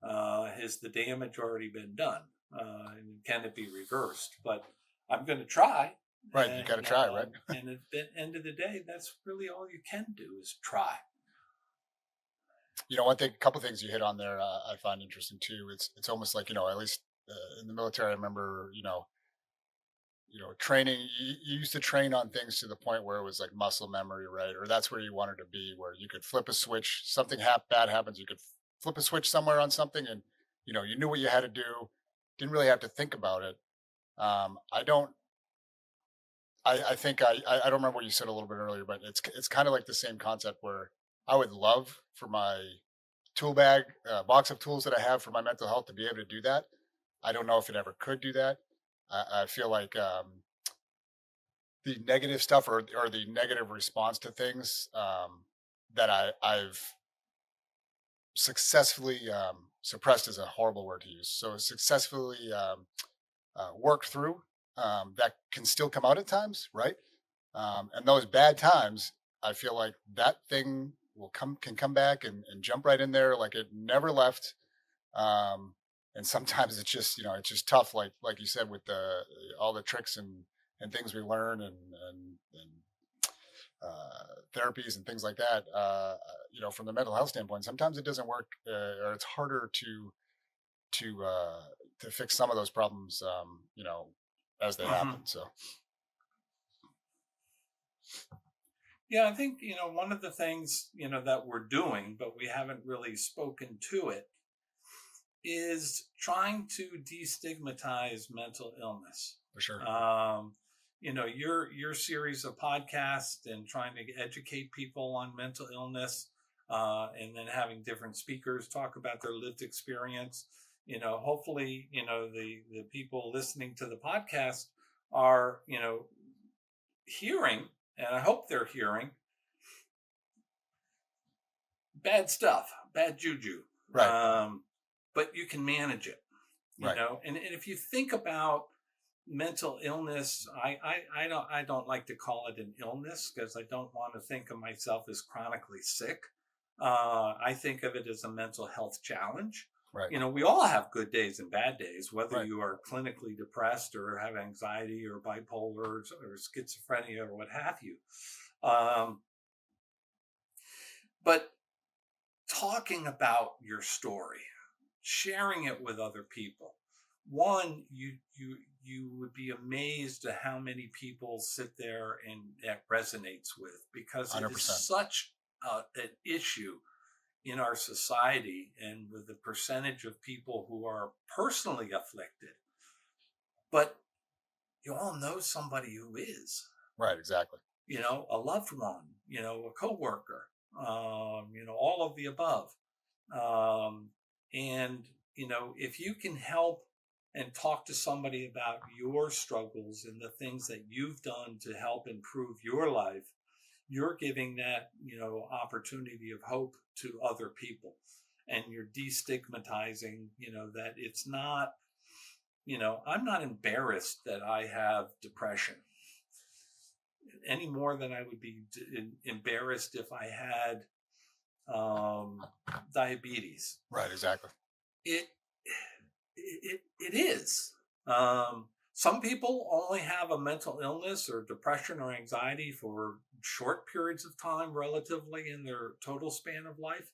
Has the damage already been done? And can it be reversed? But I'm going to try. Right. You got to try, right? And at the end of the day, that's really all you can do is try. One thing, a couple things you hit on there, I find interesting too. It's almost like at least in the military, I remember training. You used to train on things to the point where it was like muscle memory, right? Or that's where you wanted to be, where you could flip a switch. Something bad happens, you could flip a switch somewhere on something, and you knew what you had to do. Didn't really have to think about it. I don't. I think I don't remember what you said a little bit earlier, but it's kind of like the same concept where I would love for my tool bag, box of tools that I have for my mental health to be able to do that. I don't know if it ever could do that. I feel like the negative stuff or the negative response to things that I've successfully suppressed is a horrible word to use. So successfully worked through that can still come out at times, right? And those bad times, I feel like that thing can come back and jump right in there like it never left. And sometimes it's just tough, like you said, with the all the tricks and things we learn and therapies and things like that. From the mental health standpoint, sometimes it doesn't work, or it's harder to fix some of those problems. As they Mhm. happen. So Yeah, I think, one of the things, that we're doing, but we haven't really spoken to it, is trying to destigmatize mental illness. for sure. Um, your series of podcasts and trying to educate people on mental illness, and then having different speakers talk about their lived experience. Hopefully, the people listening to the podcast are, hearing, and I hope they're hearing bad stuff, bad juju. Right, But you can manage it, right, and if you think about mental illness, I don't like to call it an illness because I don't want to think of myself as chronically sick. I think of it as a mental health challenge. right, We all have good days and bad days, whether right. you are clinically depressed or have anxiety or bipolar or schizophrenia or what have you. Um, but talking about your story, sharing it with other people, one, you would be amazed at how many people sit there and that resonates with, because it is 100%. such an issue in our society, and with the percentage of people who are personally afflicted, but you all know somebody who is, Right, exactly. a loved one, a coworker, all of the above. Um, and, if you can help and talk to somebody about your struggles and the things that you've done to help improve your life, you're giving that, opportunity of hope to other people. And you're destigmatizing, that it's not, I'm not embarrassed that I have depression any more than I would be embarrassed if I had um, diabetes. Right, exactly. It it is. Some people only have a mental illness or depression or anxiety for short periods of time, relatively in their total span of life.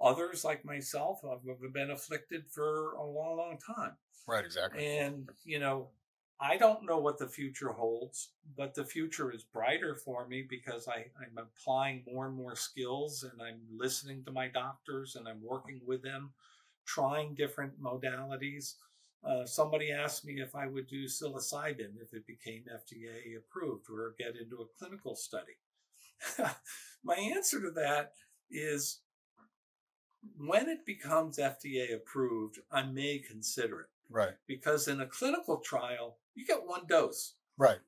Others, like myself, have been afflicted for a long, long time. Right, exactly. And, I don't know what the future holds, but the future is brighter for me because I'm applying more and more skills, and I'm listening to my doctors and I'm working with them, trying different modalities. Somebody asked me if I would do psilocybin if it became FDA approved or get into a clinical study. My answer to that is, when it becomes FDA approved, I may consider it, Right, because in a clinical trial, you get one dose. right.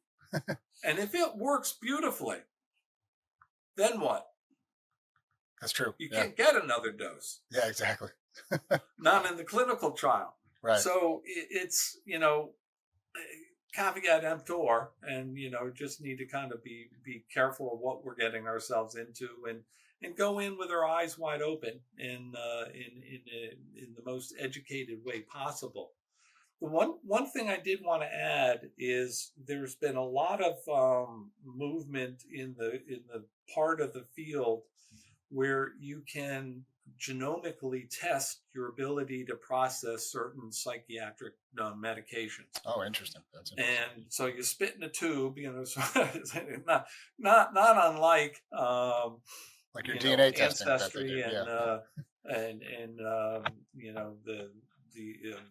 And if it works beautifully, then what? That's true. You Yeah, can't get another dose, yeah, exactly. not in the clinical trial. Right, So it's, caveat emptor, and, just need to kind of be careful of what we're getting ourselves into, and go in with our eyes wide open, and in the most educated way possible. The one thing I did want to add is there's been a lot of movement in the part of the field where you can genomically test your ability to process certain psychiatric medications. oh, interesting. That's interesting. And so you spit in a tube, so not unlike Like your DNA testing that they ancestry, do. and Yeah.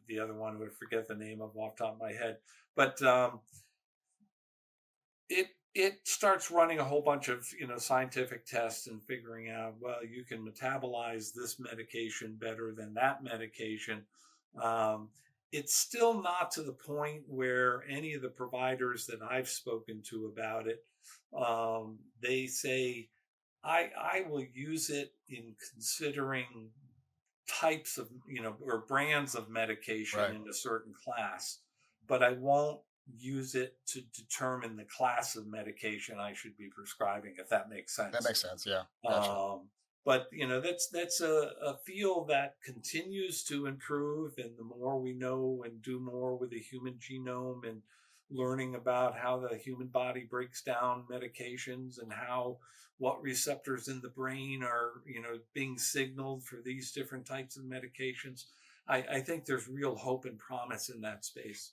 the other one, I forget the name of off the top of my head, but it starts running a whole bunch of scientific tests and figuring out, well, you can metabolize this medication better than that medication. um, it's still not to the point where any of the providers that I've spoken to about it, they say, I will use it in considering types of, or brands of medication Right. in a certain class, but I won't use it to determine the class of medication I should be prescribing, if that makes That sense. makes sense. Yeah. Gotcha. But that's a field that continues to improve, and the more we know and do more with the human genome, and learning about how the human body breaks down medications, and how what receptors in the brain are being signaled for these different types of medications, I think there's real hope and promise in that space.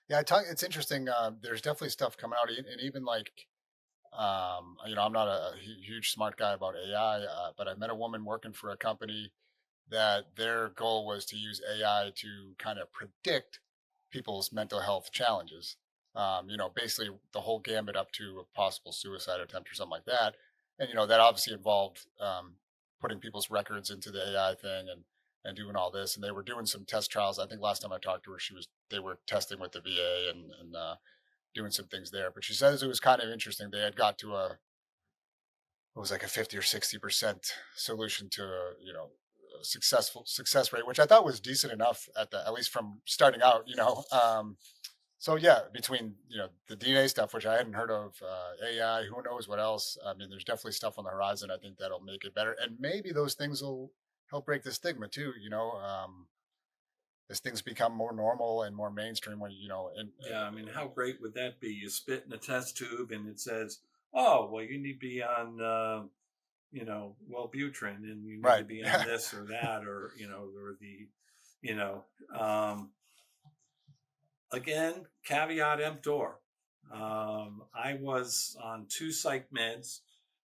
Yeah, it's interesting. There's definitely stuff coming out, and even like, I'm not a huge smart guy about AI, but I met a woman working for a company that their goal was to use AI to kind of predict people's mental health challenges. Basically the whole gambit up to a possible suicide attempt or something like that. And that obviously involved putting people's records into the AI thing and doing all this. And they were doing some test trials. I think last time I talked to her, they were testing with the VA and doing some things there. But she says it was kind of interesting. They had got to it was like a 50 or 60% solution to a successful success rate, which I thought was decent enough at least from starting out. So yeah, between the DNA stuff, which I hadn't heard of, AI, who knows what else? I mean, there's definitely stuff on the horizon. I think that'll make it better, and maybe those things will help break the stigma too. As things become more normal and more mainstream, when Yeah, I mean, how great would that be? You spit in a test tube and it says, "Oh, well, you need to be on, Wellbutrin, and you need to right, be on this or that, or or the, you know." Again, caveat emptor. I was on two psych meds,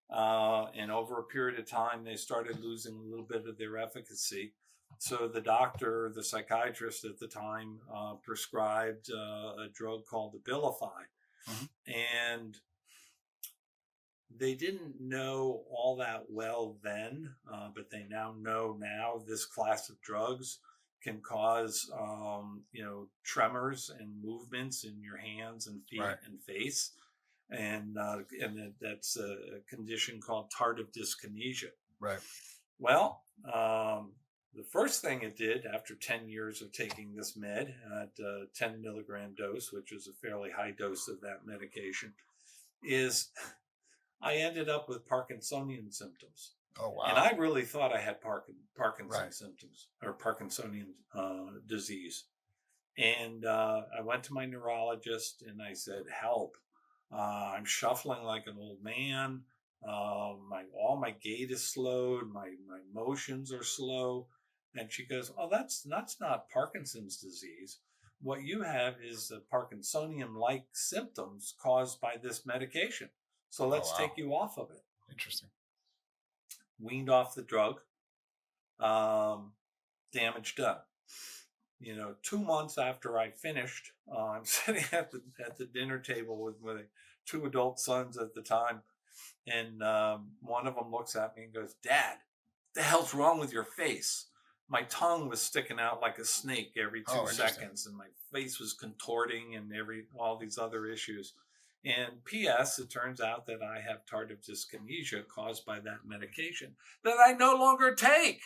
and over a period of time, they started losing a little bit of their efficacy. So the doctor, the psychiatrist at the time, prescribed a drug called Abilify, hmm and they didn't know all that well then, but they now this class of drugs can cause tremors and movements in your hands and feet right, and face, and that's a condition called tardive dyskinesia. right. Well, the first thing it did after 10 years of taking this med at a 10 milligram dose, which is a fairly high dose of that medication, is I ended up with Parkinsonian symptoms. Oh And wow, I really thought I had right. Parkinson's symptoms or Parkinsonian disease. And I went to my neurologist and I said, "Help! I'm shuffling like an old man. My all my gait is slowed. My motions are slow." And she goes, "Oh, that's not Parkinson's disease. What you have is Parkinsonian-like symptoms caused by this medication. So Oh let's wow, take you off of it." interesting. Weaned off the drug. Um, Damage done. 2 months after I finished, I'm sitting at the dinner table with my two adult sons at the time, and one of them looks at me and goes, "Dad, the hell's wrong with your face?" My tongue was sticking out like a snake every two Oh, interesting. seconds, and my face was contorting, and all these other issues. And P.S. It turns out that I have tardive dyskinesia caused by that medication that I no longer take,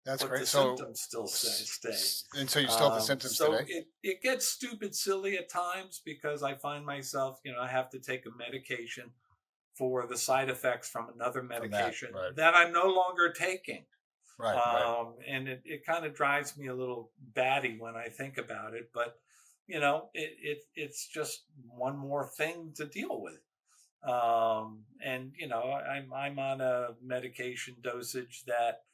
That's but the great. So, symptoms still stay. and so you still have the symptoms So today? it gets stupid silly at times because I find myself, I have to take a medication for the side effects from another From that, medication right, that I'm no longer taking. right, right. And it kind of drives me a little batty when I think about it, but it's just one more thing to deal with. And I'm on a medication dosage that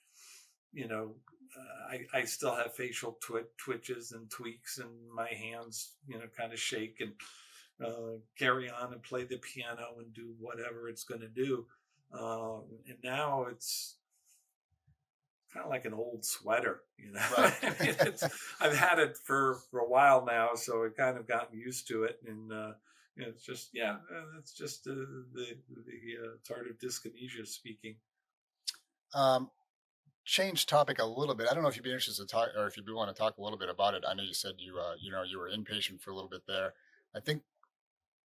I still have facial twitches and tweaks, and my hands kind of shake and carry on and play the piano and do whatever it's going to do. And now it's kind of like an old sweater, Right. I mean, I've had it for a while now, so I've kind of gotten used to it, and it's just it's just the tardive dyskinesia speaking. Um, Change topic a little bit. I don't know if you'd be interested to talk, or if you do want to talk a little bit about it. I know you said you were inpatient for a little bit there. I think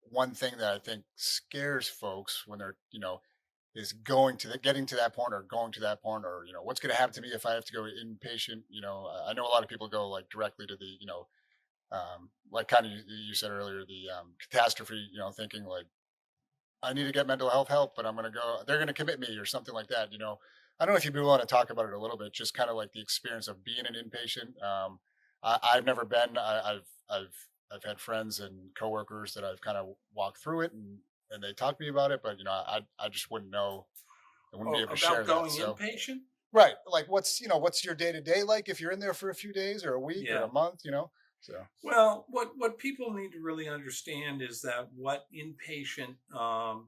one thing that I think scares folks when they're is getting to that point, or going to that point, or what's going to happen to me if I have to go inpatient. I know a lot of people go like directly to the like kind of you said earlier, the catastrophe, thinking like I need to get mental health help, but I'm going to go, they're going to commit me or something like that. I don't know if you want to talk about it a little bit, just kind of like the experience of being an inpatient. I've never been. I've had friends and coworkers that I've kind of walked through it, and they talk to me about it, but I just wouldn't know. I wouldn't be Oh, able to share about that. going So inpatient? right, like what's your day to day like if you're in there for a few days or a week or Yeah. a month, So Well, what people need to really understand is that what inpatient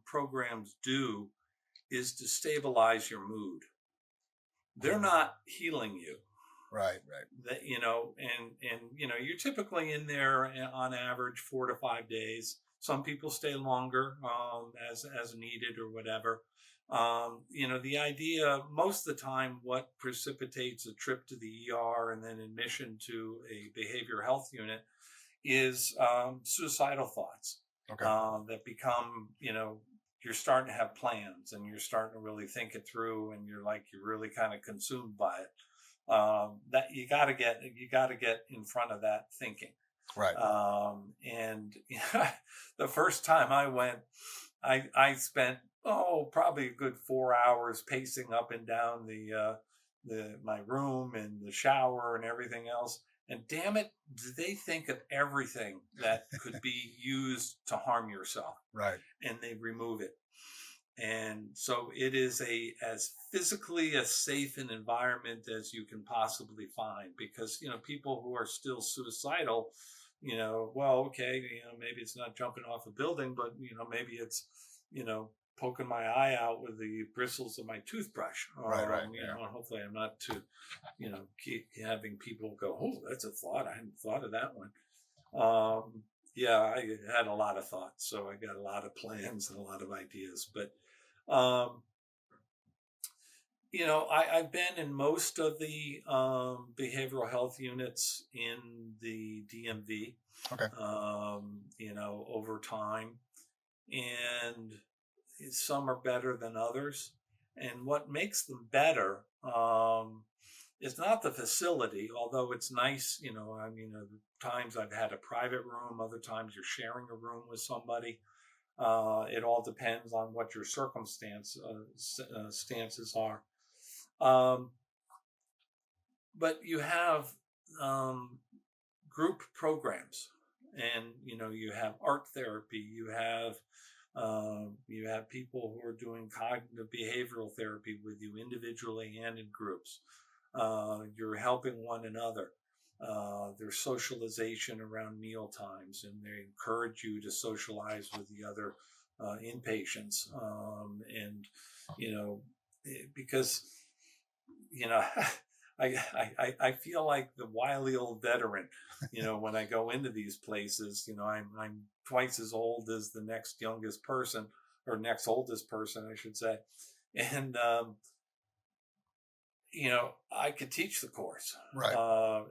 programs do is to stabilize your mood. They're mhm, not healing you. Right. Right. That, you're typically in there on average 4 to 5 days. Some people stay longer, as needed or whatever. The idea most of the time, what precipitates a trip to the ER and then admission to a behavioral health unit is suicidal thoughts Okay. that become, you're starting to have plans and you're starting to really think it through, and you're really kind of consumed by it. That you got to get in front of that thinking. Right. And the first time I went, I spent probably a good 4 hours pacing up and down the my room and the shower and everything else. And damn it, do they think of everything that could be used to harm yourself, Right. and they remove it. And so it is as physically as safe an environment as you can possibly find, because people who are still suicidal, well, okay, maybe it's not jumping off a building, but maybe it's you know poking my eye out with the bristles of my toothbrush. Right. Right. Yeah. And hopefully I'm not to keep having people go, oh, that's a thought, I hadn't thought of that one. Yeah, I had a lot of thoughts, so I got a lot of plans and a lot of ideas. But um, I've been in most of the behavioral health units in the DMV, Okay. over time, and some are better than others. And what makes them better is not the facility, although it's nice. Times I've had a private room, other times you're sharing a room with somebody. It all depends on what your stances are. Um, but you have um, group programs, and you have art therapy. You have people who are doing cognitive behavioral therapy with you individually and in groups. You're helping one another. There's socialization around meal times, and they encourage you to socialize with the other inpatients. And because you know I feel like the wily old veteran. When I go into these places, I'm twice as old as the next youngest person, or next oldest person, I should say. And I could teach the course Right.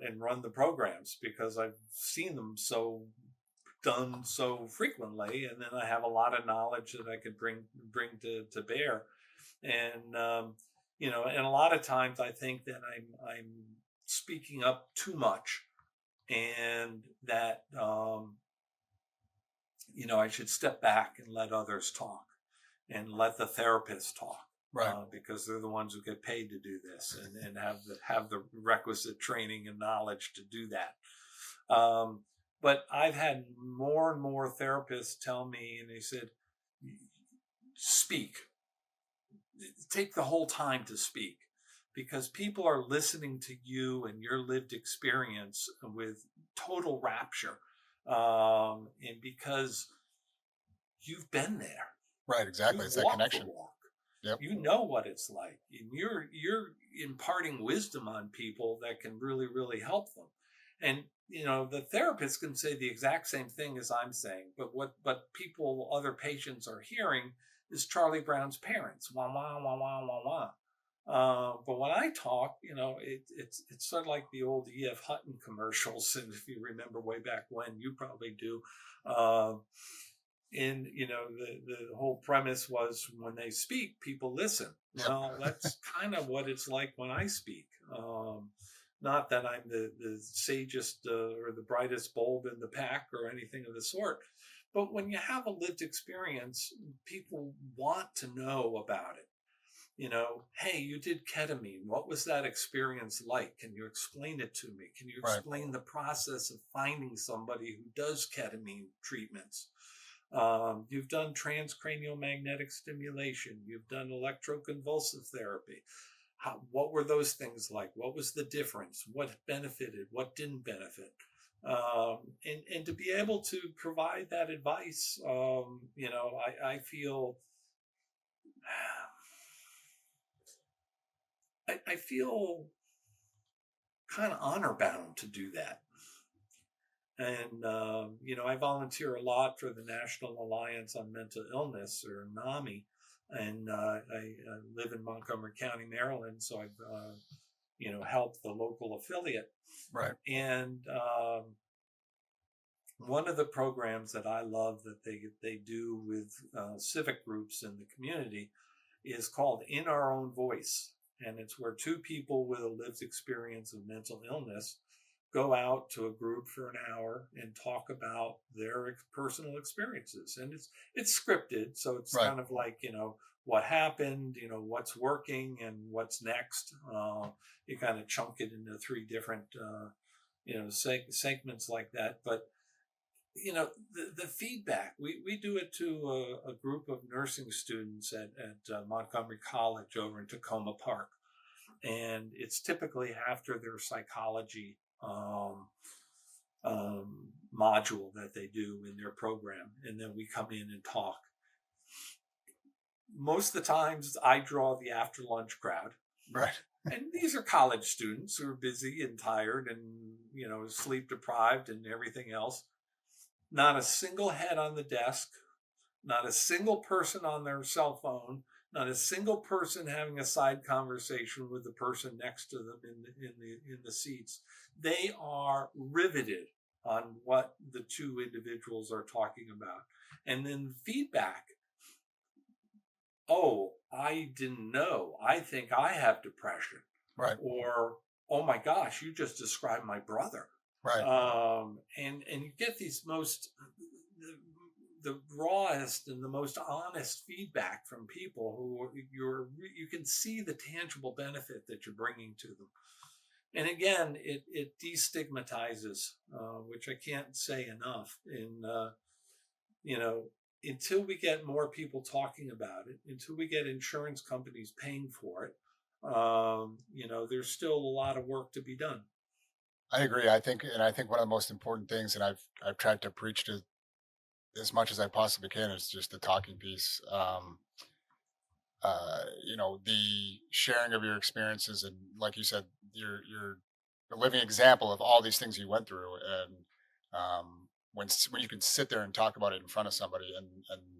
and run the programs because I've seen them done so frequently, and then I have a lot of knowledge that I could bring to bear. And and a lot of times I think that I'm speaking up too much, and that I should step back and let others talk, and let the therapists talk, Right. because they're the ones who get paid to do this, and have the requisite training and knowledge to do that. But I've had more and more therapists tell me, and they said, speak, take the whole time to speak, because people are listening to you and your lived experience with total rapture, and because you've been there. Right. Exactly. You've It's that walked the connection. walk. Yep. You know what it's like, and you're imparting wisdom on people that can really, really help them. And the therapist can say the exact same thing as I'm saying, but other patients are hearing is Charlie Brown's parents, wah wah wah wah wah wah. But when I talk, it's sort of like the old E.F. Hutton commercials, and if you remember way back when, you probably do. And the whole premise was, when they speak, people listen. Yep. Well, that's kind of what it's like when I speak. Not that I'm the sagest or the brightest bulb in the pack or anything of the sort, but when you have a lived experience, people want to know about it. Hey, you did ketamine. What was that experience like? Can you explain it to me? Can you Right. explain the process of finding somebody who does ketamine treatments? You've done transcranial magnetic stimulation. You've done electroconvulsive therapy. What were those things like? What was the difference? What benefited? What didn't benefit? And to be able to provide that advice, I feel I feel kind of honor bound to do that. And, I volunteer a lot for the National Alliance on Mental Illness, or NAMI. And I live in Montgomery County, Maryland. So I've, helped the local affiliate. Right. And one of the programs that I love that they do with civic groups in the community is called In Our Own Voice. And it's where two people with a lived experience of mental illness go out to a group for an hour and talk about their personal experiences. And it's scripted, so it's Right. kind of like, what happened, what's working and what's next. You kind of chunk it into three different segments like that. But the feedback, we do it to a group of nursing students at Montgomery College over in Tacoma Park. And it's typically after their psychology module that they do in their program. And then we come in and talk. Most of the times I draw the after lunch crowd. Right. And these are college students who are busy and tired and, sleep deprived and everything else. Not a single head on the desk, not a single person on their cell phone, not a single person having a side conversation with the person next to them in the seats. They are riveted on what the two individuals are talking about. And then feedback. Oh, I didn't know. I think I have depression. Right. Or, oh my gosh, you just described my brother. Right. And you get these the rawest and the most honest feedback from people who you can see the tangible benefit that you're bringing to them. And again, it destigmatizes, which I can't say enough. And until we get more people talking about it, until we get insurance companies paying for it, there's still a lot of work to be done. I agree. I think one of the most important things, and I've tried to preach to as much as I possibly can, is just the talking piece. The sharing of your experiences, and like you said, you're a living example of all these things you went through. And when you can sit there and talk about it in front of somebody, and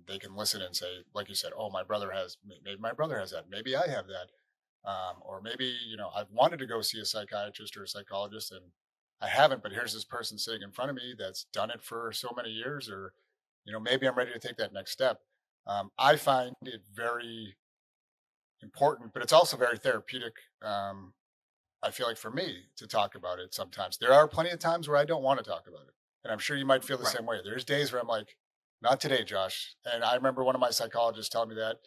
they can listen and say, like you said, oh, maybe my brother has that, maybe I have that. Or maybe I've wanted to go see a psychiatrist or a psychologist and I haven't, but here's this person sitting in front of me that's done it for so many years. Or maybe I'm ready to take that next step. I find it very important, but it's also very therapeutic. I feel like for me to talk about it, sometimes there are plenty of times where I don't want to talk about it, and I'm sure you might feel the Right. same way. There's days where I'm like, not today, Josh. And I remember one of my psychologists telling me that,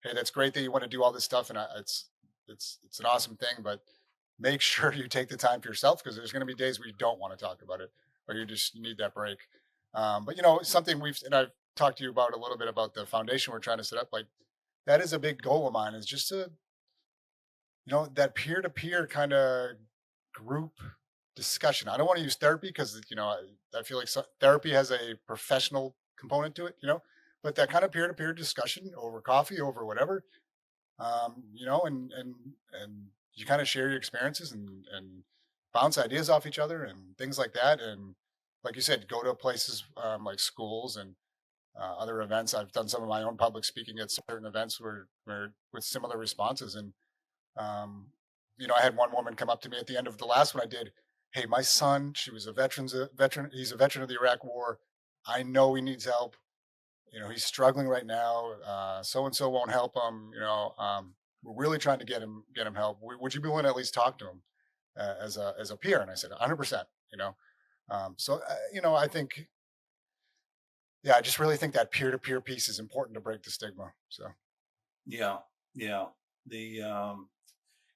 hey, that's great that you want to do all this stuff, and it's an awesome thing, but make sure you take the time for yourself, because there's going to be days where you don't want to talk about it, or you need that break. But something I've talked to you about a little bit about the foundation we're trying to set up. Like, that is a big goal of mine, is just to that peer to peer kind of group discussion. I don't want to use therapy because I feel like therapy has a professional component to it, but that kind of peer to peer discussion over coffee, over whatever, and you kind of share your experiences and bounce ideas off each other and things like that. And like you said, go to places like schools and other events. I've done some of my own public speaking at certain events where with similar responses. And I had one woman come up to me at the end of the last one I did. Hey, my son, she was a veteran. He's a veteran of the Iraq War. I know he needs help. He's struggling right now. So and so won't help him. We're really trying to get him help. Would you be willing to at least talk to him as a peer? And I said, 100%. I think, yeah, I just really think that peer to peer piece is important to break the stigma. So Yeah, yeah. The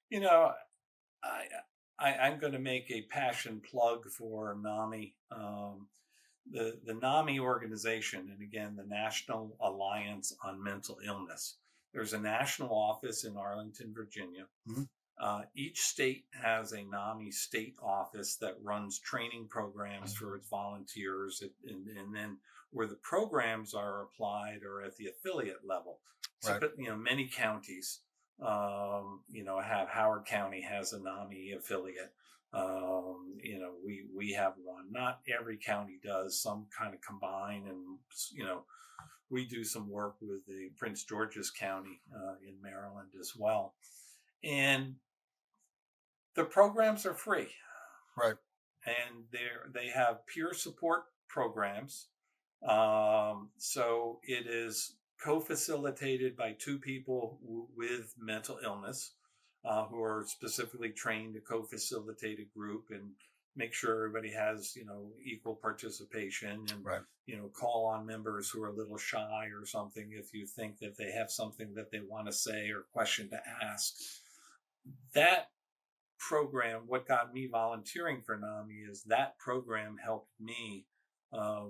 you know, I, I'm going to make a passion plug for NAMI. The NAMI organization, and again, the National Alliance on Mental Illness. There's a national office in Arlington, Virginia. Mhm. Each state has a NAMI state office that runs training programs for its volunteers, and then where the programs are applied are at the affiliate level. So, right, but, many counties Have Howard County has a NAMI affiliate. We have one. Not every county does. Some kind of combine, and we do some work with the Prince George's County in Maryland as well. And the programs are free, Right. and they have peer support programs. So it is co-facilitated by two people with mental illness, who are specifically trained to co-facilitate a group and make sure everybody has equal participation, and Right. call on members who are a little shy or something if you think that they have something that they want to say or question to ask. That program, what got me volunteering for NAMI is that program helped me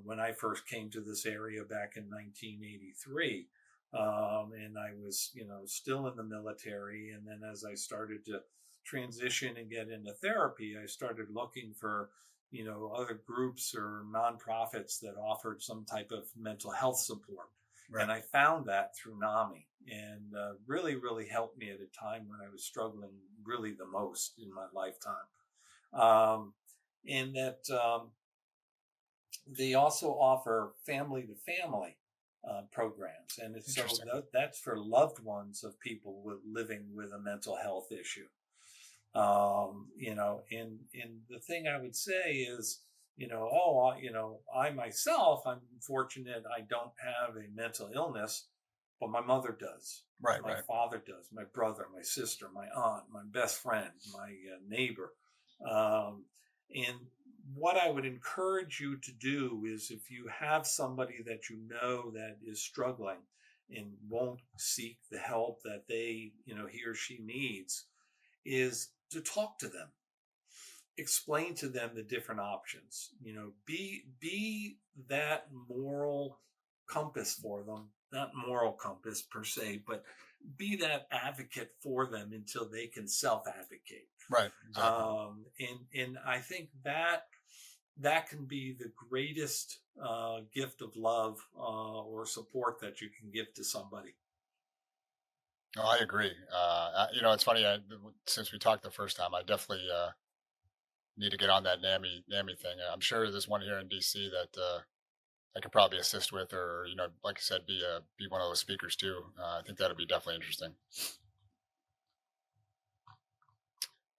when I first came to this area back in 1983. And I was, still in the military. And then as I started to transition and get into therapy, I started looking for, other groups or nonprofits that offered some type of mental health support. Right. And I found that through NAMI, and really, really helped me at a time when I was struggling really the most in my lifetime. And that they also offer family to family programs. And so Interesting. that's for loved ones of people living with a mental health issue. And the thing I would say is, I myself, I'm fortunate I don't have a mental illness, but my mother does. Right. My Right. father does, my brother, my sister, my aunt, my best friend, my neighbor. Um, and what I would encourage you to do is, if you have somebody that you know that is struggling and won't seek the help that he or she needs, is to talk to them, explain to them the different options. Be that moral compass for them, not moral compass per se, but be that advocate for them until they can self-advocate. Right. Exactly. And I think that can be the greatest gift of love or support that you can give to somebody. No, I agree. It's funny. Since we talked the first time, I definitely need to get on that NAMI thing. I'm sure there's one here in DC that I could probably assist with, or like I said, be one of those speakers too. I think that'd be definitely interesting.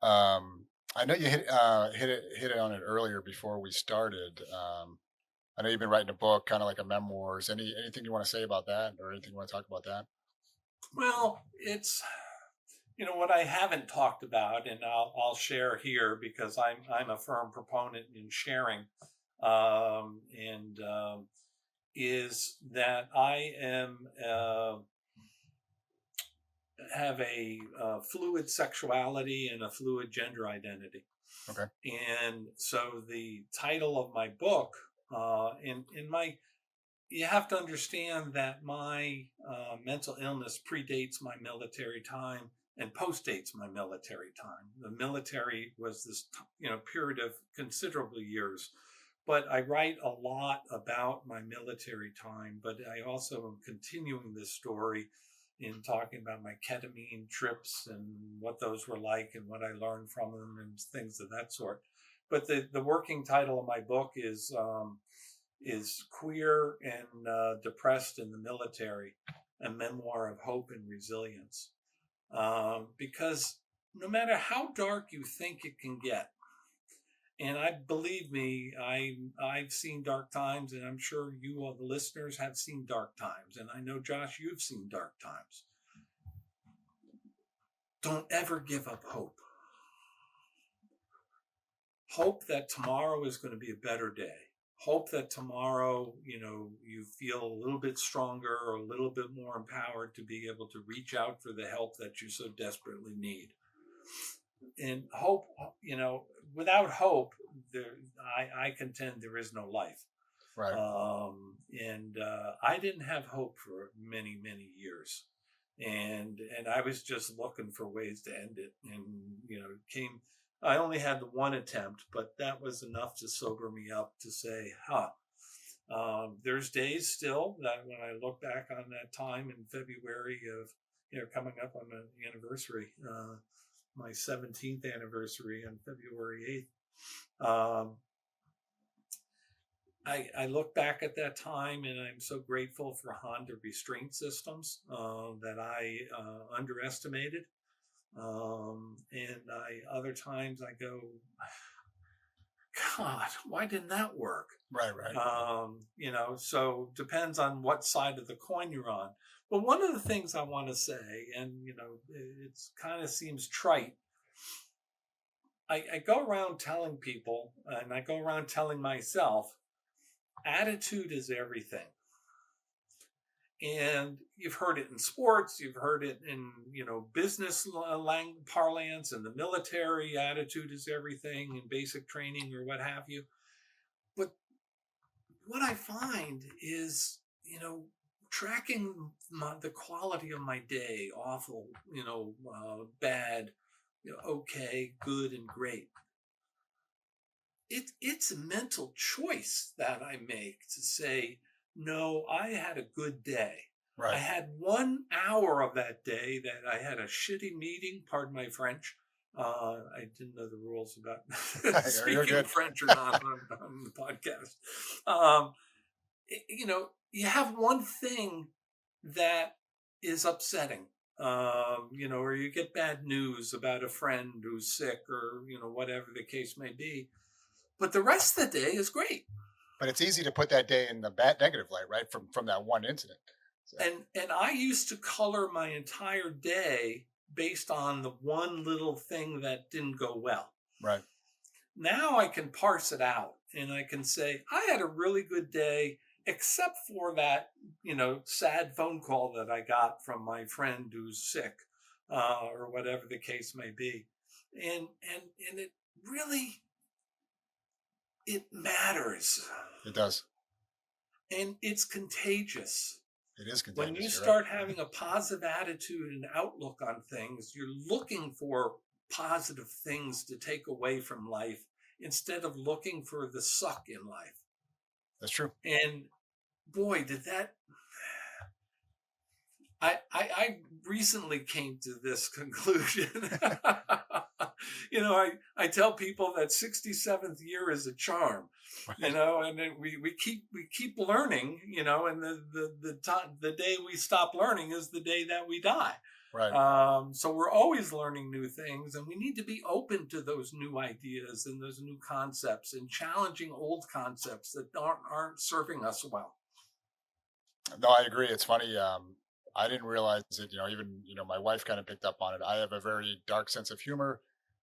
I know you hit it on it earlier before we started. I know you've been writing a book, kind of like a memoirs. Anything you want to say about that, or anything you want to talk about that? Well, it's what I haven't talked about, and I'll share here because I'm a firm proponent in sharing, and is that I am have a fluid sexuality and a fluid gender identity. Okay. And so the title of my book, in my you have to understand that my mental illness predates my military time and postdates my military time. The military was this, period of considerable years, but I write a lot about my military time. But I also am continuing this story in talking about my ketamine trips and what those were like and what I learned from them and things of that sort. But the working title of my book is Queer and Depressed in the Military, a memoir of hope and resilience. Because no matter how dark you think it can get, and believe me, I've seen dark times, and I'm sure you all the listeners have seen dark times, and I know, Josh, you've seen dark times. Don't ever give up hope. Hope that tomorrow is going to be a better day. Hope that tomorrow, you feel a little bit stronger or a little bit more empowered to be able to reach out for the help that you so desperately need. And hope, without hope, I contend there is no life. Right. And I didn't have hope for many, many years. And I was just looking for ways to end it. And, I only had the one attempt, but that was enough to sober me up to say, there's days still that when I look back on that time in February of coming up on the anniversary, my 17th anniversary on February 8th. I look back at that time and I'm so grateful for Honda restraint systems that I underestimated. And other times I go, God, why didn't that work? Right, right. So depends on what side of the coin you're on. But one of the things I want to say, and it's kind of seems trite. I go around telling people, and I go around telling myself, attitude is everything. And you've heard it in sports, you've heard it in business parlance, and the military. Attitude is everything in basic training or what have you. But what I find is, tracking the quality of my day, awful, bad, okay, good, and great. It's a mental choice that I make to say, no, I had a good day. I Right. had 1 hour of that day that I had a shitty meeting, pardon my French. I didn't know the rules about You're speaking good. French or not on the podcast. Um, you have one thing that is upsetting, or you get bad news about a friend who's sick or, whatever the case may be. But the rest of the day is great. But it's easy to put that day in the bad negative light, right? From that one incident. So, And I used to color my entire day based on the one little thing that didn't go well. right. Now I can parse it out and I can say, I had a really good day, except for that, sad phone call that I got from my friend who's sick, or whatever the case may be. And it really, it matters, It does. and it's contagious. It is When you contagious. You're right. start having a positive attitude and outlook on things, you're looking for positive things to take away from life instead of looking for the suck in life. That's true. And boy, did that. I recently came to this conclusion. I tell people that 67th year is a charm, Right. and then we keep learning, and the day we stop learning is the day that we die. Right. So we're always learning new things, and we need to be open to those new ideas and those new concepts and challenging old concepts that aren't serving us well. No, I agree. It's funny. I didn't realize it. Even my wife kind of picked up on it. I have a very dark sense of humor,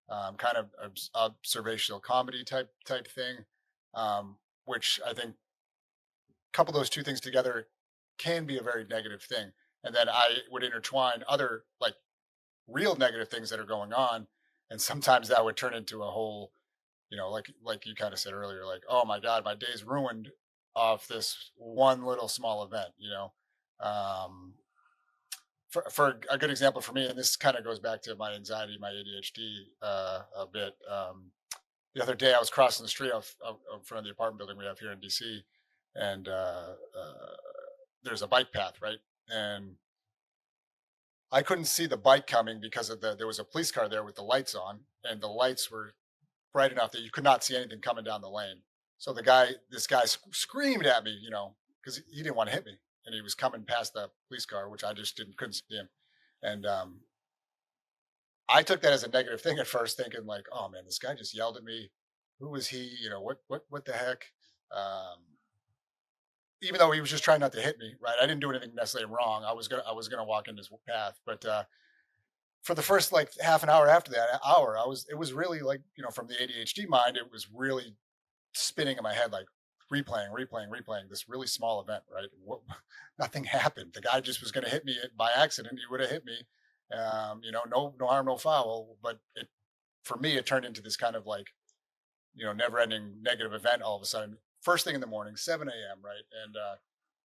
kind of observational comedy type thing, which I think couple those two things together can be a very negative thing. And then I would intertwine other like real negative things that are going on, and sometimes that would turn into a whole, like you kind of said earlier, like, oh my god, my day's ruined off this one little small event. Um, for a good example for me, and this kind of goes back to my anxiety, my ADHD a bit. The other day, I was crossing the street in front of the apartment building we have here in DC, and there's a bike path, right? And I couldn't see the bike coming because there was a police car there with the lights on, and the lights were bright enough that you could not see anything coming down the lane. So this guy screamed at me, because he didn't want to hit me, and he was coming past the police car, which I just couldn't see him. And I took that as a negative thing at first, thinking like, "Oh man, this guy just yelled at me. Who was he? What the heck?" Um, Even though he was just trying not to hit me, right? I didn't do anything necessarily wrong. I was gonna walk in his path, but for the first like half an hour after that hour, it was really like from the ADHD mind, it was really spinning in my head, like replaying this really small event, right? Nothing happened. The guy just was going to hit me by accident. He would have hit me. No harm, no foul. But for me, it turned into this kind of like, never ending negative event all of a sudden. First thing in the morning, 7 a.m., right? And I'm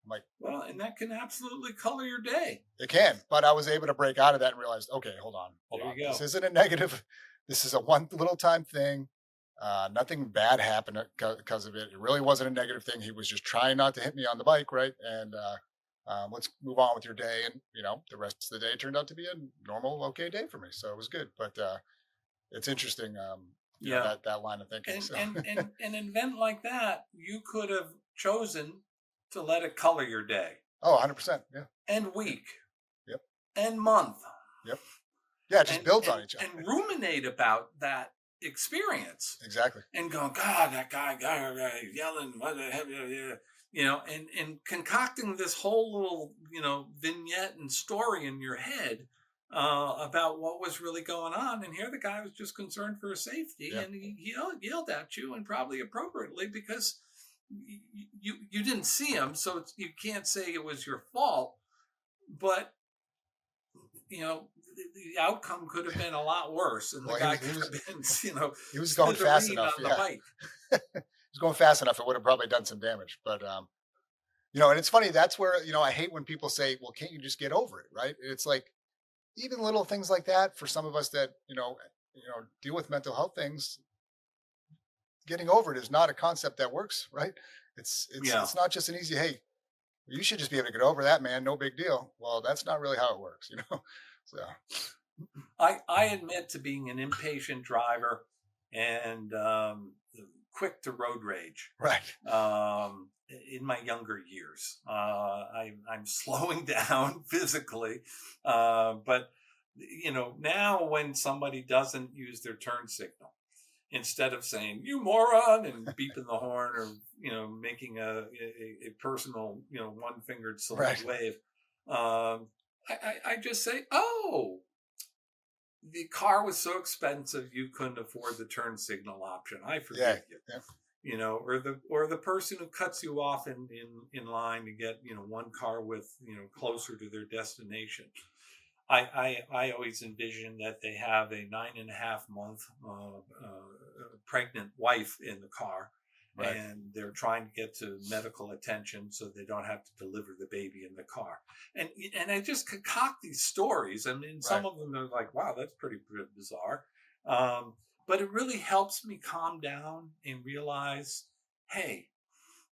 like, Well, and that can absolutely color your day. it can. But I was able to break out of that and realized, okay, hold on. There you This go. isn't a negative. This is a one little time thing. Nothing bad happened because of it. It really wasn't a negative thing. He was just trying not to hit me on the bike, right? And Let's move on with your day. And the rest of the day turned out to be a normal, okay day for me. So it was good. But it's interesting, Yeah. that line of thinking. And So an event like that, you could have chosen to let it color your day oh, 100%. Yeah. and Yep. week Yep. and month Yep. Yeah. It just and builds on and each other. and ruminate about that experience Exactly. and go, God, that guy yelling, what the hell, and concocting this whole little, vignette and story in your head about what was really going on. And here the guy was just concerned for his safety, Yeah. and he yelled at you, and probably appropriately because you didn't see him, so you can't say it was your fault. But the outcome could have been a lot worse, and the Well, guy could have been, he was going fast smithereen enough. on the Yeah. bike. He was going fast enough. It would have probably done some damage. But and it's funny. That's where I hate when people say, "Well, can't you just get over it?" Right? It's like even little things like that for some of us that deal with mental health things. Getting over it is not a concept that works, right? Yeah. It's not just an easy, hey, you should just be able to get over that, man. No big deal. Well, that's not really how it works. So I admit to being an impatient driver and quick to road rage right. in my younger years. I'm slowing down physically, but now when somebody doesn't use their turn signal, instead of saying "you moron" and beeping the horn, or making a personal one fingered salute Right. wave, I just say, "Oh, the car was so expensive you couldn't afford the turn signal option. I Yeah. forgive you." Yeah. Or the person who cuts you off in line to get one car with closer to their destination. I always envision that they have a 9.5 month pregnant wife in the car, Right. and they're trying to get to medical attention so they don't have to deliver the baby in the car. And I just concoct these stories. I mean, Right. some of them are like, wow, that's pretty bizarre. Um, but it really helps me calm down and realize, hey,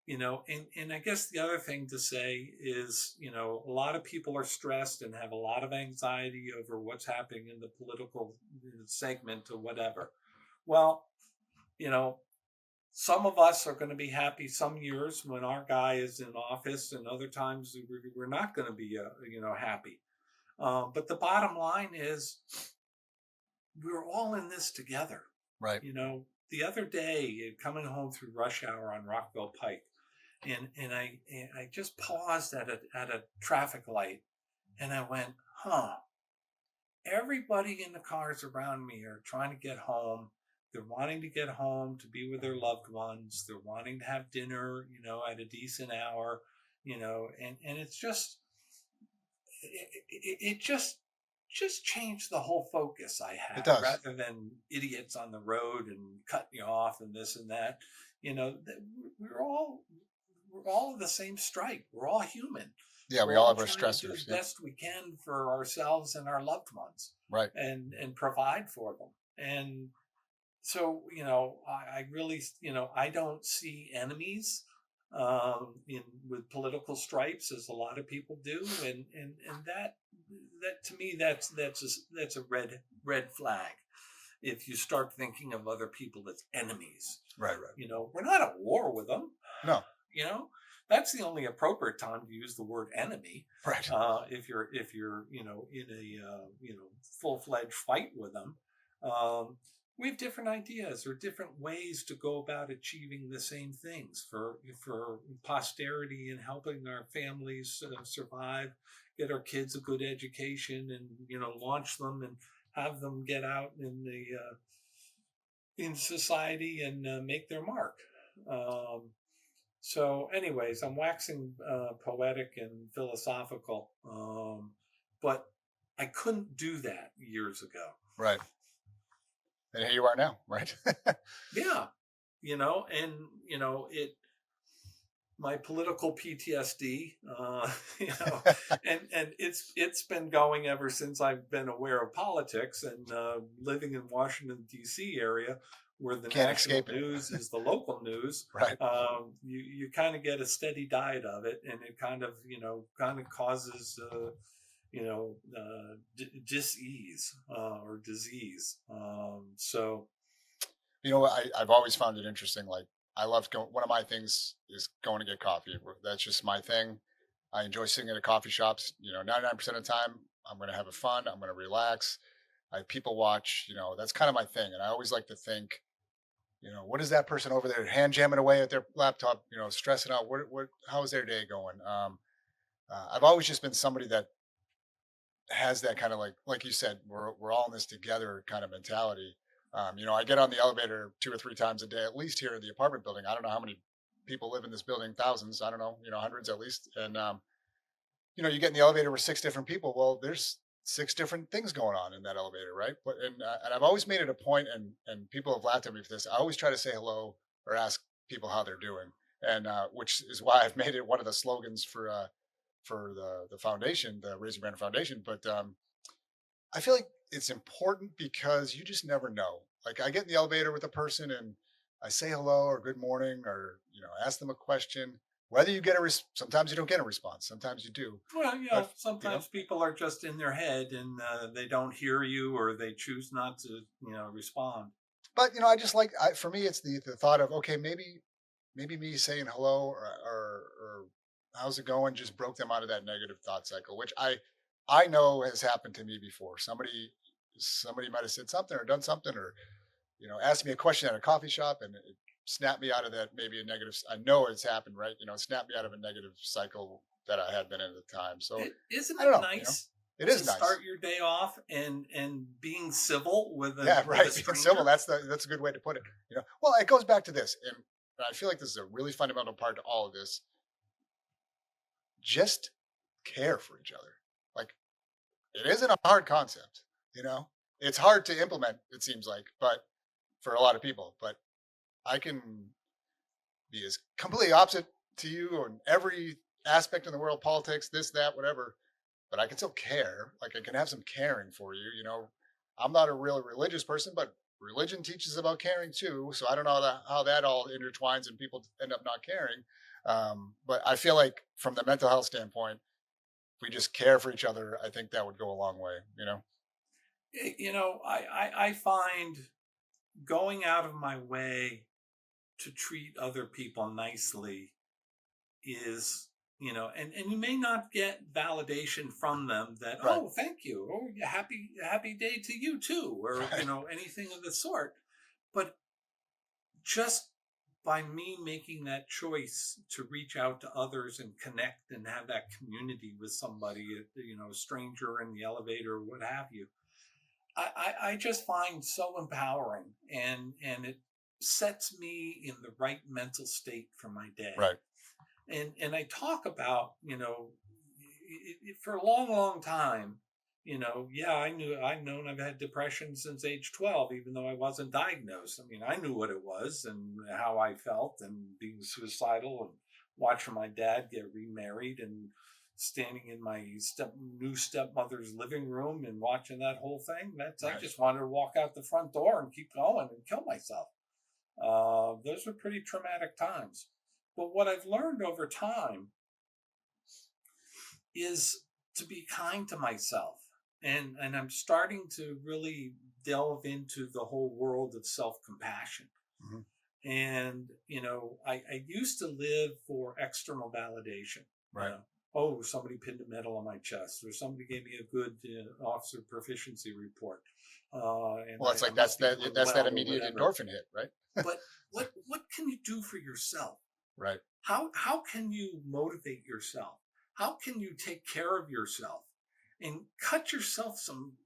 and I guess the other thing to say is, a lot of people are stressed and have a lot of anxiety over what's happening in the political segment or whatever. Well, you know, some of us are going to be happy some years when our guy is in office, and other times we're not going to be, happy. But the bottom line is, we're all in this together. Right. The other day, coming home through rush hour on Rockville Pike, and I just paused at a traffic light, and I went, huh. Everybody in the cars around me are trying to get home. They're wanting to get home to be with their loved ones. They're wanting to have dinner, at a decent hour, and it's just it just changed the whole focus I It had, does. rather than idiots on the road and cutting you off and this and that. We're all of the same stripe. We're all human. Yeah. We We're all all have our trying to do the stressors. Yeah. best we can for ourselves and our loved ones, Right. and provide for them. And so, I really, I don't see enemies in with political stripes as a lot of people do, and that to me, that's a red flag. If you start thinking of other people as enemies, Right. Right. we're not at war with them. No. You know, that's the only appropriate time to use the word enemy. Right. If you're in a full fledged fight with them. We have different ideas or different ways to go about achieving the same things for posterity, and helping our families survive, get our kids a good education, and launch them and have them get out in society and make their mark. So, anyways, I'm waxing poetic and philosophical, but I couldn't do that years ago. Right. And here you are now. Right. Yeah, and it. my political PTSD, you know, and it's been going ever since I've been aware of politics and living in Washington D.C. area where the Can't national escape it. news is the local news. Right. You kind of get a steady diet of it, and it kind of kind of causes dis-ease or disease. So You know, I've always found it interesting. Like, I love going. One of my things is going to get coffee. That's just my thing. I enjoy sitting at a coffee shops. 99% of the time, I'm going to have a fun. I'm going to relax. I people watch. That's kind of my thing. And I always like to think, what is that person over there hand jamming away at their laptop? Stressing out. How is their day going? I've always just been somebody that has that kind of like you said, we're all in this together kind of mentality. I get on the elevator 2 or 3 times a day, at least here in the apartment building. I don't know how many people live in this building, thousands. I don't know, hundreds at least. And you get in the elevator with 6 different people. Well, there's 6 different things going on in that elevator, right? And I've always made it a point, and people have laughed at me for this. I always try to say hello or ask people how they're doing, and which is why I've made it one of the slogans for the foundation, the Raising Brandon Foundation. But I feel like it's important because you just never know. Like, I get in the elevator with a person and I say hello or good morning, or ask them a question. Whether you get sometimes you don't get a response, sometimes you do. well, But sometimes people are just in their head and they don't hear you or they choose not to, respond. I just for me, it's the thought of, okay, maybe me saying hello or how's it going just broke them out of that negative thought cycle, which I know has happened to me before. Somebody might have said something or done something, or asked me a question at a coffee shop, and it snapped me out of that, maybe a negative. I know it's happened, right? It snapped me out of a negative cycle that I had been in at the time. So Isn't I don't it know. nice It to is nice. start your day off and being civil with a Yeah, right. Being civil. stranger? That's a good way to put it. Well, it goes back to this, and I feel like this is a really fundamental part to all of this. Just care for each other. Like, it isn't a hard concept. You know, it's hard to implement. It seems like, but for a lot of people, but I can be as completely opposite to you on every aspect in the world, politics, this, that, whatever, but I can still care. Like, I can have some caring for you. I'm not a real religious person, but religion teaches about caring too. So I don't know how that all intertwines and people end up not caring. But I feel like from the mental health standpoint, if we just care for each other, I think that would go a long way. I find going out of my way to treat other people nicely is, and you may not get validation from them that, Right. oh, thank you, oh, yeah, happy day to you too, or Right. anything of the sort. But just by me making that choice to reach out to others and connect and have that community with somebody, a stranger in the elevator or what have you, I just find so empowering, and it sets me in the right mental state for my day. Right. And I talk about, for a long, long time, yeah, I've known I've had depression since age 12, even though I wasn't diagnosed. I mean, I knew what it was and how I felt, and being suicidal and watching my dad get remarried and standing in my new stepmother's living room and watching that whole thing. I Right. just wanted to walk out the front door and keep going and kill myself. Those were pretty traumatic times. But what I've learned over time is to be kind to myself. And I'm starting to really delve into the whole world of self-compassion. Mhm. And, I used to live for external validation. Right. Oh, somebody pinned a medal on my chest, or somebody gave me a good officer proficiency report. And Well, it's I like must be doing that's that well or immediate whatever. endorphin hit, right? But what can you do for yourself? Right. How can you motivate yourself? How can you take care of yourself and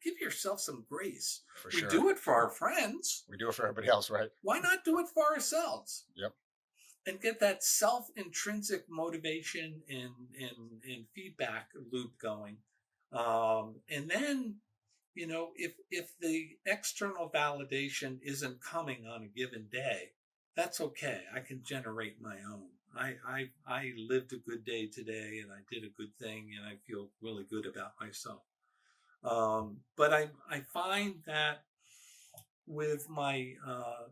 give yourself some grace? For We sure. do it for our friends. We do it for everybody else, right? Why not do it for ourselves? Yep. And get that self intrinsic motivation and feedback loop going. And then, if the external validation isn't coming on a given day, that's okay. I can generate my own. I lived a good day today, and I did a good thing, and I feel really good about myself. But I find that with my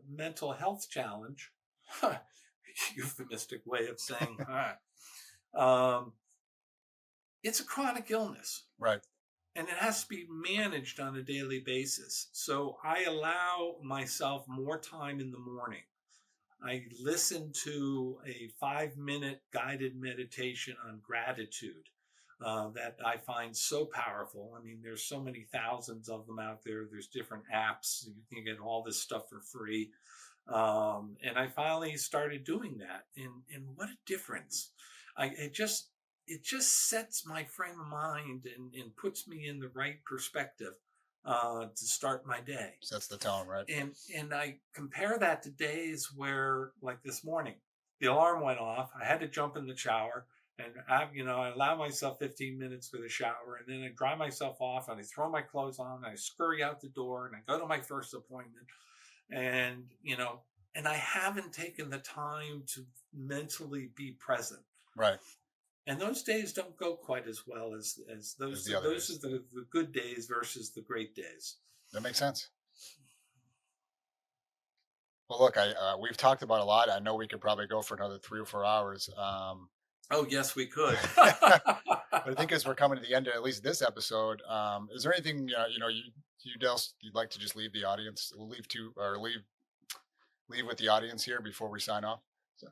mental health challenge, euphemistic way of saying, um, it's a chronic illness. Right. And it has to be managed on a daily basis. So I allow myself more time in the morning. I listen to a 5-minute guided meditation on gratitude that I find so powerful. I mean, there's so many thousands of them out there. There's different apps. You can get all this stuff for free. And I finally started doing that. And what a difference. It just sets my frame of mind and puts me in the right perspective to start my day. Sets the tone, right? And I compare that to days where, like this morning, the alarm went off. I had to jump in the shower, and I allow myself 15 minutes for the shower, and then I dry myself off, and I throw my clothes on, and I scurry out the door, and I go to my first appointment, and and I haven't taken the time to mentally be present. Right. And those days don't go quite as well as those. the other Those days. are the good days versus the great days. That makes sense. Well, look, we've talked about a lot. I know we could probably go for another 3 or 4 hours. Oh, yes, we could. But I think as we're coming to the end of at least this episode, is there anything you else you'd like to just leave the audience, leave with the audience here before we sign off? So.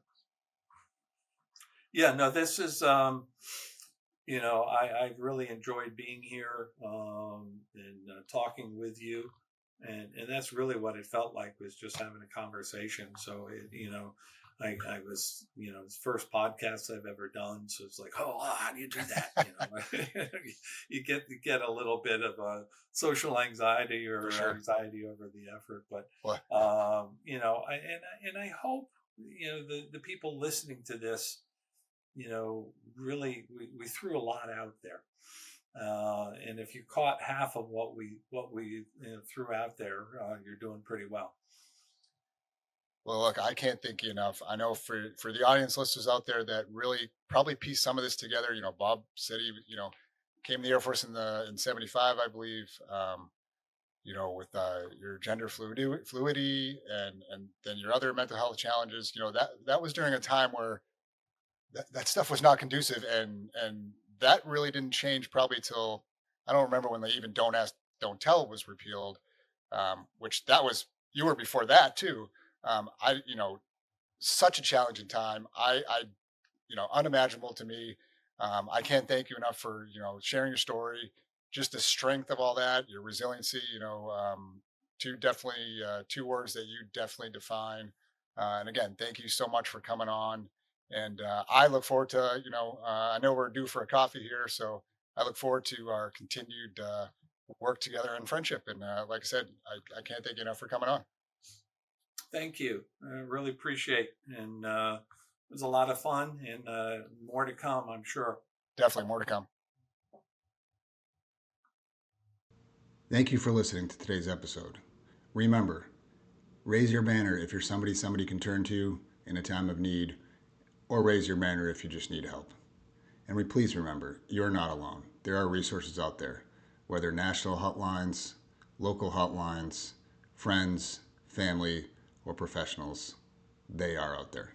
Yeah, no, this is, I've really enjoyed being here and talking with you. And that's really what it felt like, was just having a conversation. So, I was, it's the first podcast I've ever done. So it's like, how do you do that? You get a little bit of a social anxiety or For sure. anxiety over the effort. But, What? I hope, the people listening to this, really, we threw a lot out there. And if you caught half of what we threw out there, you're doing pretty well. Well, look, I can't thank you enough. I know for the audience listeners out there that really probably pieced some of this together. Bob said he, came to the Air Force in '75, I believe. With your gender fluidity and then your other mental health challenges. That was during a time where that stuff was not conducive, and that really didn't change probably till, I don't remember when they even Don't Ask, Don't Tell was repealed, which that was, you were before that too. Such a challenging time. Unimaginable to me. I can't thank you enough for, sharing your story, just the strength of all that, your resiliency, two words that you definitely define. And again, thank you so much for coming on. And I look forward to, I know we're due for a coffee here, so I look forward to our continued work together and friendship. And like I said, I can't thank you enough for coming on. Thank you. I really appreciate it. And it was a lot of fun, and more to come, I'm sure. Definitely more to come. Thank you for listening to today's episode. Remember, raise your banner if you're somebody can turn to in a time of need, or raise your banner if you just need help. And please remember, you're not alone. There are resources out there, whether national hotlines, local hotlines, friends, family, or professionals. They are out there.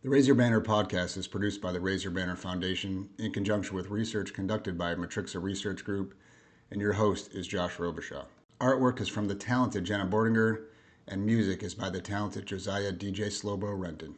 The Raise Your Banner podcast is produced by the Raise Your Banner Foundation in conjunction with research conducted by Matrixa Research Group, and your host is Josh Robichaud. Artwork is from the talented Jenna Bordinger, and music is by the talented Josiah DJ Slobo Renton.